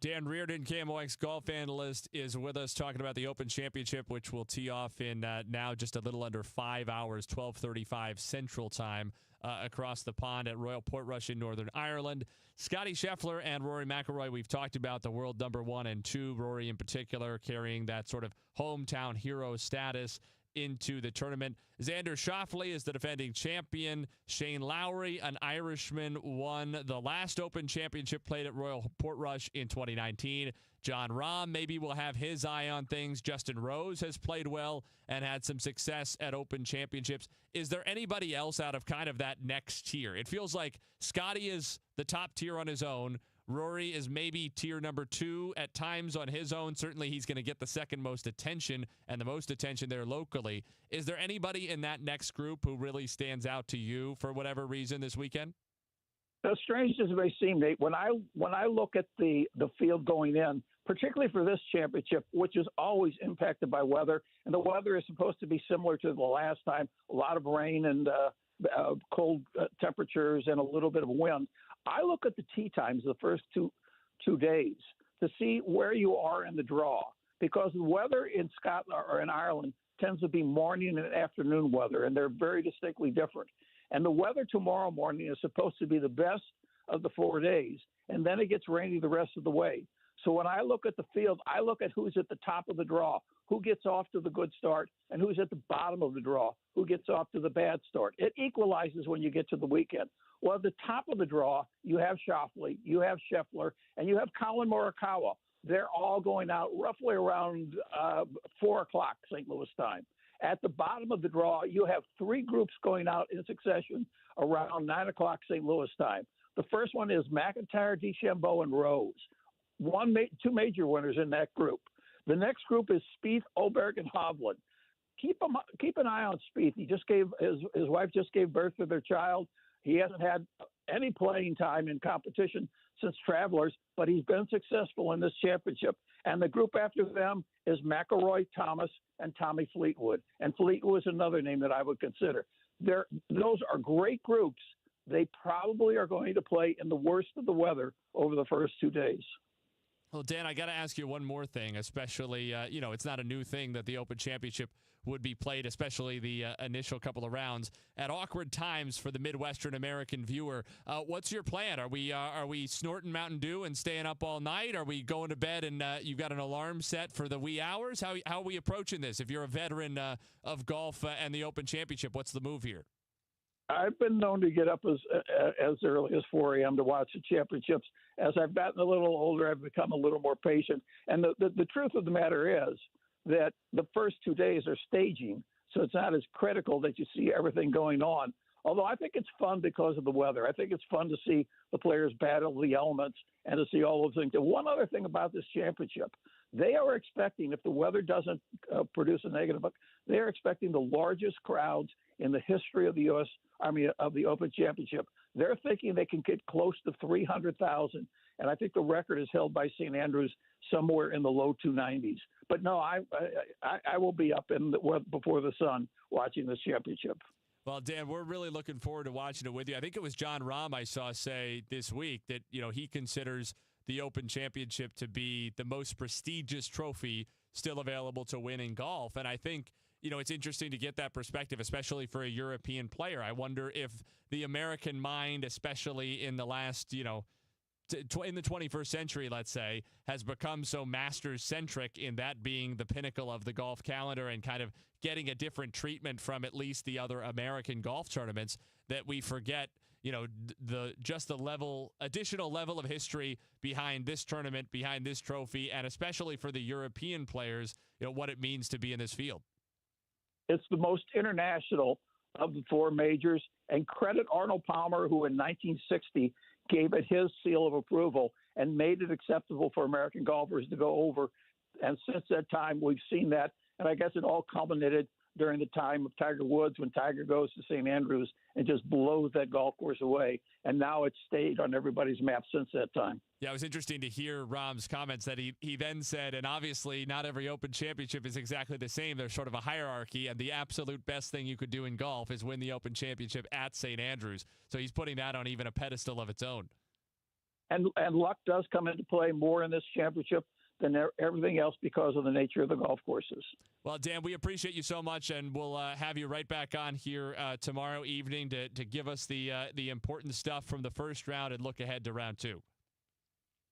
Dan Reardon, KMOX golf analyst, is with us talking about the Open Championship, which will tee off in now just a little under 5 hours, 12:35 Central Time across the pond at Royal Portrush in Northern Ireland. Scottie Scheffler and Rory McIlroy, we've talked about the world number 1 and 2, Rory in particular carrying that sort of hometown hero status into the tournament. Xander Schauffele is the defending champion. Shane Lowry, an Irishman, won the last Open Championship played at Royal Portrush in 2019. John Rahm maybe will have his eye on things. Justin Rose has played well and had some success at Open Championships. Is there anybody else out of kind of that next tier? It feels like Scottie is the top tier on his own. Rory is maybe tier number 2 at times on his own. Certainly he's going to get the second most attention and the most attention there locally. Is there anybody in that next group who really stands out to you for whatever reason this weekend? As strange as it may seem, Nate, when I look at the field going in, particularly for this championship, which is always impacted by weather, and the weather is supposed to be similar to the last time, a lot of rain and cold temperatures and a little bit of wind. I look at the tee times the first two days to see where you are in the draw, because the weather in Scotland or in Ireland tends to be morning and afternoon weather, and they're very distinctly different. And the weather tomorrow morning is supposed to be the best of the 4 days, and then it gets rainy the rest of the way. So when I look at the field, I look at who's at the top of the draw, who gets off to the good start, and who's at the bottom of the draw, who gets off to the bad start. It equalizes when you get to the weekend. Well, at the top of the draw, you have Schauffele, you have Scheffler, and you have Colin Morikawa. They're all going out roughly around 4 o'clock St. Louis time. At the bottom of the draw, you have 3 groups going out in succession around 9 o'clock St. Louis time. The first one is McIntyre, DeChambeau, and Rose. 2 major winners in that group. The next group is Spieth, Oberg, and Hovland. Keep an eye on Spieth. He just gave his wife just gave birth to their child. He hasn't had any playing time in competition since Travelers, but he's been successful in this championship. And the group after them is McIlroy, Thomas, and Tommy Fleetwood. And Fleetwood is another name that I would consider. Those are great groups. They probably are going to play in the worst of the weather over the first 2 days. Well, Dan, I got to ask you one more thing, especially, it's not a new thing that the Open Championship would be played, especially the initial couple of rounds, at awkward times for the Midwestern American viewer. What's your plan? Are we snorting Mountain Dew and staying up all night? Are we going to bed and you've got an alarm set for the wee hours? How are we approaching this? If you're a veteran of golf and the Open Championship, what's the move here? I've been known to get up as early as 4 a.m. to watch the championships. As I've gotten a little older, I've become a little more patient. And the truth of the matter is that the first 2 days are staging, so it's not as critical that you see everything going on. Although I think it's fun because of the weather. I think it's fun to see the players battle the elements and to see all those things. And one other thing about this championship, they are expecting, if the weather doesn't produce a negative, they are expecting the largest crowds in the history of the of the Open Championship. They're thinking they can get close to 300,000, and I think the record is held by St. Andrews somewhere in the low 290s. But no, I will be up before the sun watching this championship. Well, Dan, we're really looking forward to watching it with you. I think it was John Rahm I saw say this week that he considers the Open Championship to be the most prestigious trophy still available to win in golf, and I think it's interesting to get that perspective, especially for a European player. I wonder if the American mind, especially in the last, in the 21st century, let's say, has become so Masters-centric in that being the pinnacle of the golf calendar and kind of getting a different treatment from at least the other American golf tournaments, that we forget, the additional level of history behind this tournament, behind this trophy, and especially for the European players, what it means to be in this field. It's the most international of the 4 majors, and credit Arnold Palmer, who in 1960 gave it his seal of approval and made it acceptable for American golfers to go over. And since that time, we've seen that. And I guess it all culminated during the time of Tiger Woods, when Tiger goes to St. Andrews and just blows that golf course away. And now it's stayed on everybody's map since that time. Yeah, it was interesting to hear Rahm's comments that he then said, and obviously not every Open Championship is exactly the same. There's sort of a hierarchy, and the absolute best thing you could do in golf is win the Open Championship at St. Andrews. So he's putting that on even a pedestal of its own. And luck does come into play more in this championship than everything else because of the nature of the golf courses. Well, Dan, we appreciate you so much, and we'll have you right back on here tomorrow evening to give us the important stuff from the first round and look ahead to round 2.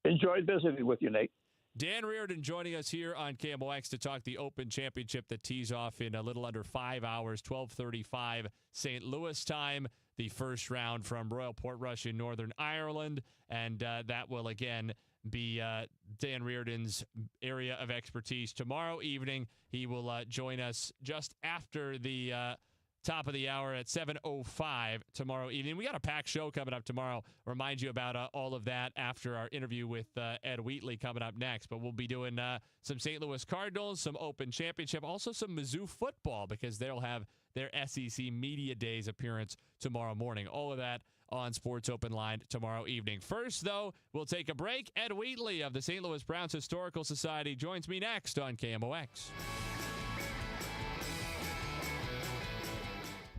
Enjoyed visiting with you, Nate. Dan Reardon joining us here on KMOX to talk the Open Championship that tees off in a little under 5 hours, 12:35 St. Louis time. The first round from Royal Portrush in Northern Ireland, and that will again be Dan Reardon's area of expertise. Tomorrow evening, he will join us just after the top of the hour at 7:05 tomorrow evening. We got a packed show coming up tomorrow. Remind you about all of that after our interview with Ed Wheatley coming up next. But we'll be doing some St. Louis Cardinals, some Open Championship, also some Mizzou football because they'll have their SEC Media Days appearance tomorrow morning. All of that on Sports Open Line tomorrow evening. First, though, we'll take a break. Ed Wheatley of the St. Louis Browns Historical Society joins me next on KMOX.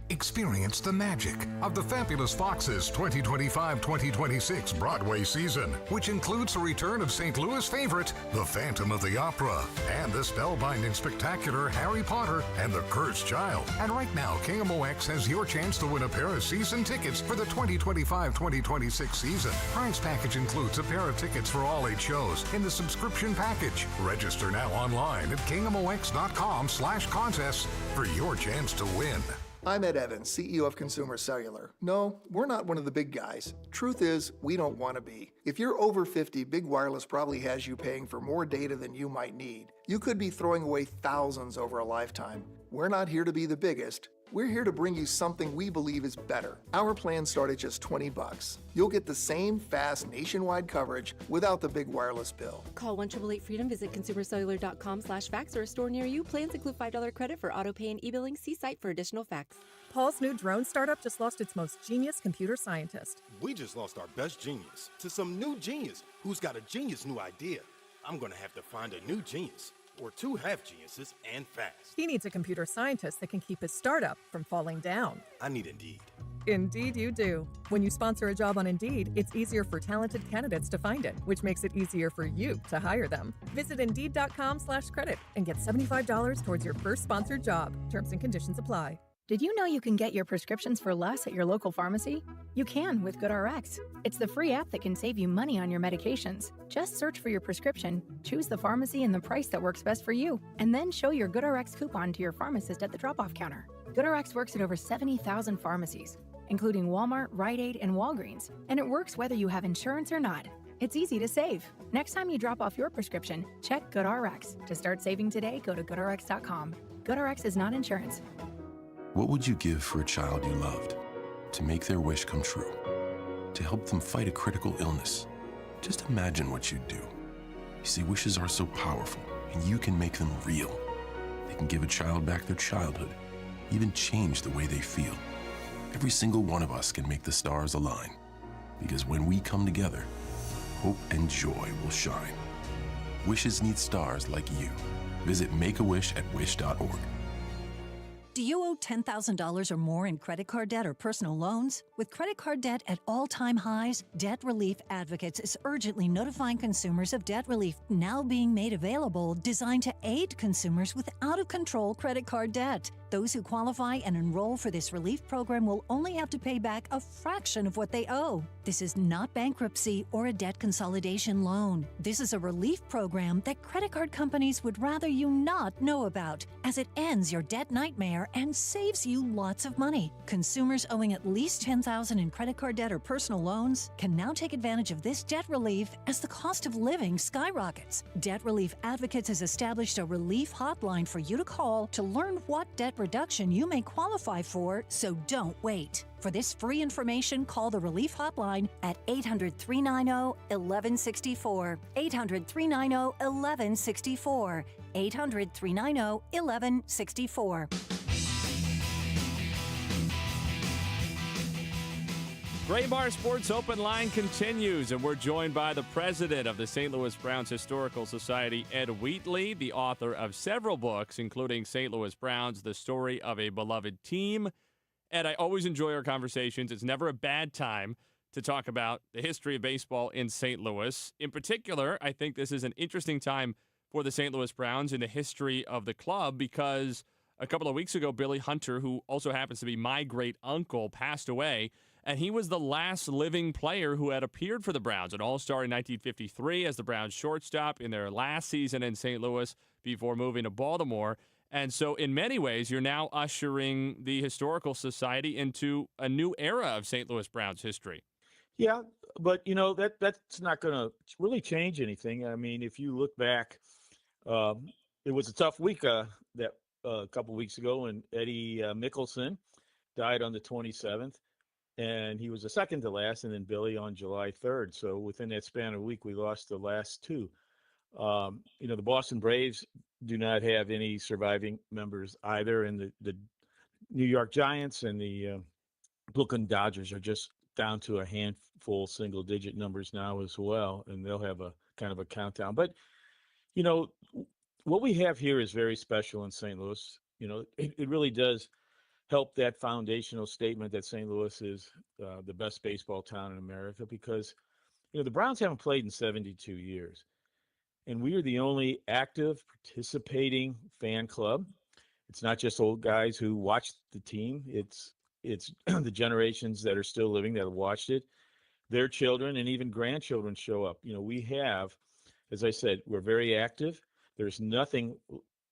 Experience the magic of the Fabulous Foxes 2025-2026 Broadway season, which includes the return of St. Louis favorite, The Phantom of the Opera, and the spellbinding spectacular Harry Potter and the Cursed Child. And right now, KMOX has your chance to win a pair of season tickets for the 2025-2026 season. Prize package includes a pair of tickets for all 8 shows in the subscription package. Register now online at KMOX.com/contests for your chance to win. I'm Ed Evans, CEO of Consumer Cellular. No, we're not one of the big guys. Truth is, we don't want to be. If you're over 50, Big Wireless probably has you paying for more data than you might need. You could be throwing away thousands over a lifetime. We're not here to be the biggest. We're here to bring you something we believe is better. Our plans start at just $20. You'll get the same fast nationwide coverage without the big wireless bill. Call 1-888-FREEDOM, visit consumercellular.com/facts or a store near you. Plans include $5 credit for auto pay and e-billing. See site for additional facts. Paul's new drone startup just lost its most genius computer scientist. We just lost our best genius to some new genius who's got a genius new idea. I'm going to have to find a new genius. Or 2 half geniuses and fast. He needs a computer scientist that can keep his startup from falling down. I need Indeed. Indeed you do. When you sponsor a job on Indeed, it's easier for talented candidates to find it, which makes it easier for you to hire them. Visit Indeed.com/credit and get $75 towards your first sponsored job. Terms and conditions apply. Did you know you can get your prescriptions for less at your local pharmacy? You can with GoodRx. It's the free app that can save you money on your medications. Just search for your prescription, choose the pharmacy and the price that works best for you, and then show your GoodRx coupon to your pharmacist at the drop-off counter. GoodRx works at over 70,000 pharmacies, including Walmart, Rite Aid, and Walgreens, and it works whether you have insurance or not. It's easy to save. Next time you drop off your prescription, check GoodRx. To start saving today, go to GoodRx.com. GoodRx is not insurance. What would you give for a child you loved? To make their wish come true? To help them fight a critical illness? Just imagine what you'd do. You see, wishes are so powerful, and you can make them real. They can give a child back their childhood, even change the way they feel. Every single one of us can make the stars align, because when we come together, hope and joy will shine. Wishes need stars like you. Visit makeawish@wish.org. Do you owe $10,000 or more in credit card debt or personal loans? With credit card debt at all-time highs, Debt Relief Advocates is urgently notifying consumers of debt relief now being made available, designed to aid consumers with out-of-control credit card debt. Those who qualify and enroll for this relief program will only have to pay back a fraction of what they owe. This is not bankruptcy or a debt consolidation loan. This is a relief program that credit card companies would rather you not know about, as it ends your debt nightmare and saves you lots of money. Consumers owing at least $10,000 in credit card debt or personal loans can now take advantage of this debt relief as the cost of living skyrockets. Debt Relief Advocates has established a relief hotline for you to call to learn what debt reduction you may qualify for, so don't wait. For this free information, call the Relief Hotline at 800-390-1164. 800-390-1164. 800-390-1164. Gray Bar Sports Open Line continues, and we're joined by the president of the St. Louis Browns Historical Society, Ed Wheatley, the author of several books, including St. Louis Browns, The Story of a Beloved Team. Ed, I always enjoy our conversations. It's never a bad time to talk about the history of baseball in St. Louis. In particular, I think this is an interesting time for the St. Louis Browns in the history of the club because a couple of weeks ago, Billy Hunter, who also happens to be my great uncle, passed away. And he was the last living player who had appeared for the Browns, an All-Star in 1953 as the Browns shortstop in their last season in St. Louis before moving to Baltimore. And so in many ways, you're now ushering the Historical Society into a new era of St. Louis Browns history. Yeah, but that's not going to really change anything. I mean, if you look back, it was a tough week that a couple weeks ago when Eddie Mickelson died on the 27th, and he was the second to last, and then Billy on July 3rd. So within that span of a week, we lost the last two. The Boston Braves do not have any surviving members either, and the New York Giants and the Brooklyn Dodgers are just down to a handful single-digit numbers now as well, and they'll have a kind of a countdown. But, what we have here is very special in St. Louis. It really does help that foundational statement that St. Louis is the best baseball town in America because, the Browns haven't played in 72 years. And we are the only active, participating fan club. It's not just old guys who watch the team. It's the generations that are still living that have watched it. Their children and even grandchildren show up. We have, as I said, we're very active. There's nothing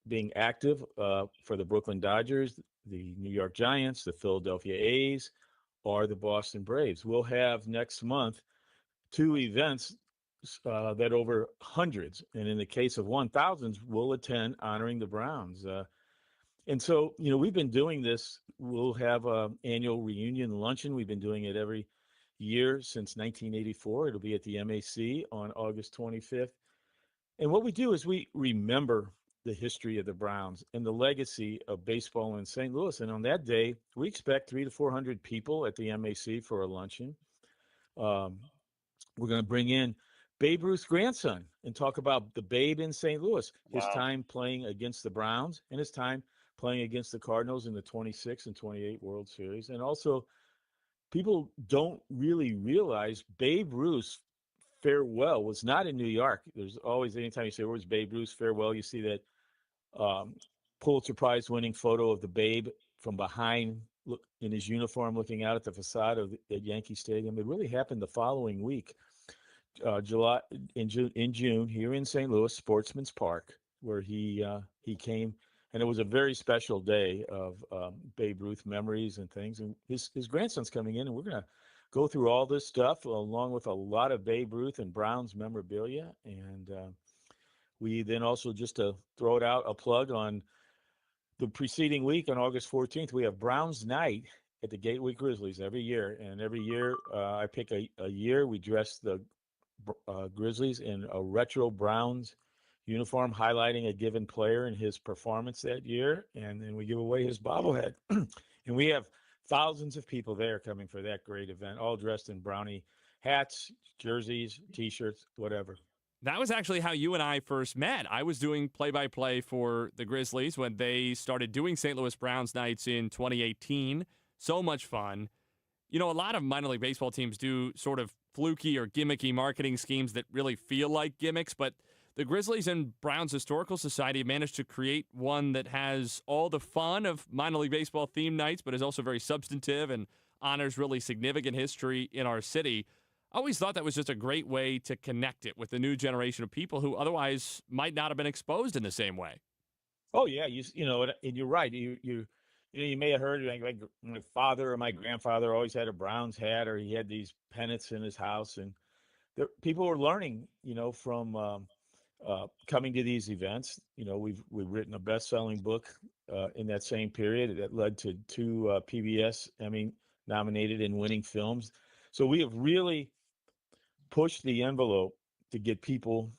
being active for the Brooklyn Dodgers, the New York Giants, the Philadelphia A's, or the Boston Braves. We'll have next month 2 events that over hundreds, and in the case of 1,000s, will attend honoring the Browns. And so, we've been doing this. We'll have an annual reunion luncheon. We've been doing it every year since 1984. It'll be at the MAC on August 25th. And what we do is we remember the history of the Browns and the legacy of baseball in St. Louis. And on that day, we expect 300 to 400 people at the MAC for a luncheon. We're going to bring in Babe Ruth's grandson and talk about the Babe in St. Louis, his time playing against the Browns and his time playing against the Cardinals in the 26 and 28 World Series. And also, people don't really realize Babe Ruth's farewell was not in New York. There's always, anytime you say, where's Babe Ruth's farewell, you see that Pulitzer Prize winning photo of the Babe from behind in his uniform looking out at the facade of at Yankee Stadium. It really happened the following week, in June here in St. Louis, Sportsman's Park, where he came, and it was a very special day of Babe Ruth memories and things. And his grandson's coming in, and we're going to go through all this stuff along with a lot of Babe Ruth and Browns memorabilia. And we then also, just to throw it out, a plug on the preceding week on August 14th, we have Browns Night at the Gateway Grizzlies every year. And every year I pick a year. We dress the Grizzlies in a retro Browns uniform highlighting a given player and his performance that year. And then we give away his bobblehead. And we have thousands of people there coming for that great event, all dressed in Brownie hats, jerseys, T-shirts, whatever. That was actually how you and I first met. I was doing play-by-play for the Grizzlies when they started doing St. Louis Browns nights in 2018. So much fun. A lot of minor league baseball teams do sort of fluky or gimmicky marketing schemes that really feel like gimmicks, but the Grizzlies and Browns Historical Society managed to create one that has all the fun of minor league baseball themed nights, but is also very substantive and honors really significant history in our city. I always thought that was just a great way to connect it with the new generation of people who otherwise might not have been exposed in the same way. Oh yeah, and you're right. You may have heard like my father or my grandfather always had a Browns hat, or he had these pennants in his house, and people were learning, from coming to these events. We've written a best-selling book in that same period that led to 2 PBS Emmy nominated and winning films. So we have really pushed the envelope to get people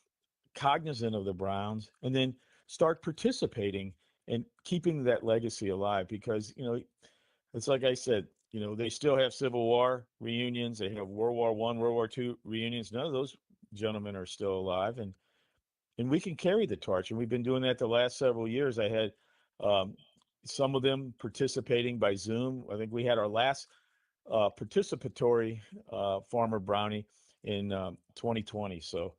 cognizant of the Browns and then start participating and keeping that legacy alive, because it's like I said, they still have Civil War reunions, they have World War I, World War II reunions. None of those gentlemen are still alive, and we can carry the torch, and we've been doing that the last several years. I had some of them participating by Zoom. I think we had our last participatory Farmer Brownie in 2020. So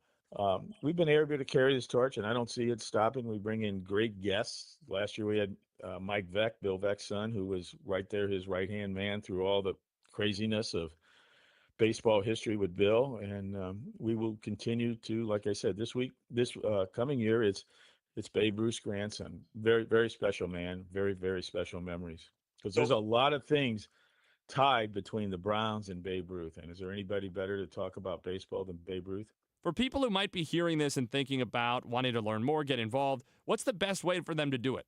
we've been able to carry this torch, and I don't see it stopping. We bring in great guests. Last year we had Mike Veck, Bill Veck's son, who was right there, his right-hand man through all the craziness of baseball history with Bill. And we will continue to, like I said, this coming year, it's Babe Ruth's grandson. Very, very special man. Very, very special memories. Because there's a lot of things tied between the Browns and Babe Ruth. And is there anybody better to talk about baseball than Babe Ruth? For people who might be hearing this and thinking about wanting to learn more, get involved, what's the best way for them to do it?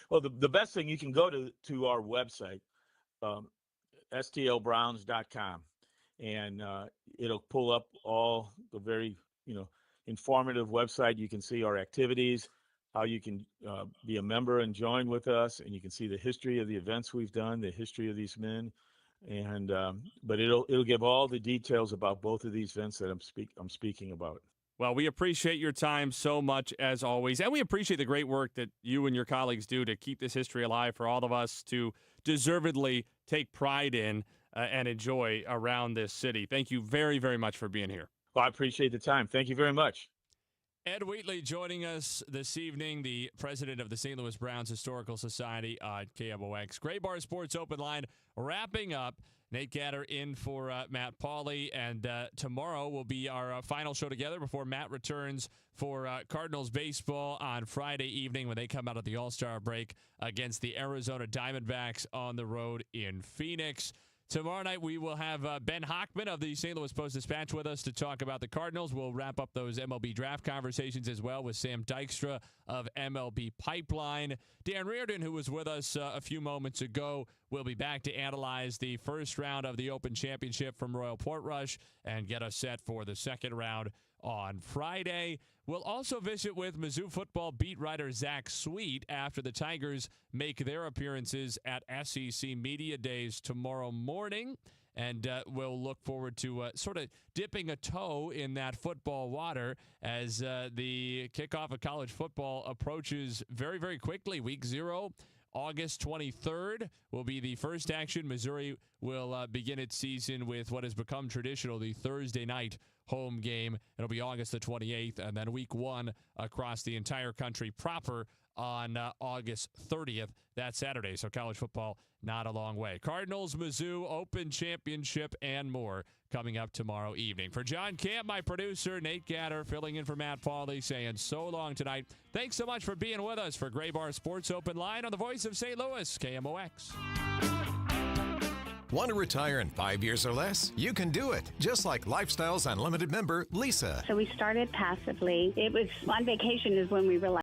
Well, the best thing, you can go to our website, stlbrowns.com, and it'll pull up all the very, informative website. You can see our activities, how you can be a member and join with us, and you can see the history of the events we've done, the history of these men, and but it'll give all the details about both of these events that I'm speaking about. Well, we appreciate your time so much, as always, and we appreciate the great work that you and your colleagues do to keep this history alive for all of us to deservedly take pride in and enjoy around this city. Thank you very, very much for being here. Well, I appreciate the time. Thank you very much. Ed Wheatley joining us this evening, the president of the St. Louis Browns Historical Society on KMOX. Gray Bar Sports Open Line wrapping up. Nate Gatter in for Matt Pauley, and tomorrow will be our final show together before Matt returns for Cardinals baseball on Friday evening when they come out of the All-Star break against the Arizona Diamondbacks on the road in Phoenix. Tomorrow night, we will have Ben Hochman of the St. Louis Post-Dispatch with us to talk about the Cardinals. We'll wrap up those MLB draft conversations as well with Sam Dykstra of MLB Pipeline. Dan Reardon, who was with us a few moments ago, will be back to analyze the first round of the Open Championship from Royal Portrush and get us set for the second round on Friday. We'll also visit with Mizzou football beat writer Zach Sweet after the Tigers make their appearances at SEC Media Days tomorrow morning. And we'll look forward to sort of dipping a toe in that football water as the kickoff of college football approaches very, very quickly. Week 0, August 23rd, will be the first action. Missouri will begin its season with what has become traditional, the Thursday night home game. It'll be August the 28th, and then week 1 across the entire country proper on August 30th, that Saturday. So college football not a long way. Cardinals, Mizzou, Open Championship, and more coming up tomorrow evening. For John Camp, my producer, Nate Gatter, filling in for Matt Pauley, saying so long tonight. Thanks so much for being with us for Gray Bar Sports Open Line on the voice of St. Louis, KMOX. Want to retire in 5 years or less? You can do it, just like Lifestyles Unlimited member Lisa. So we started passively. It was on vacation is when we realized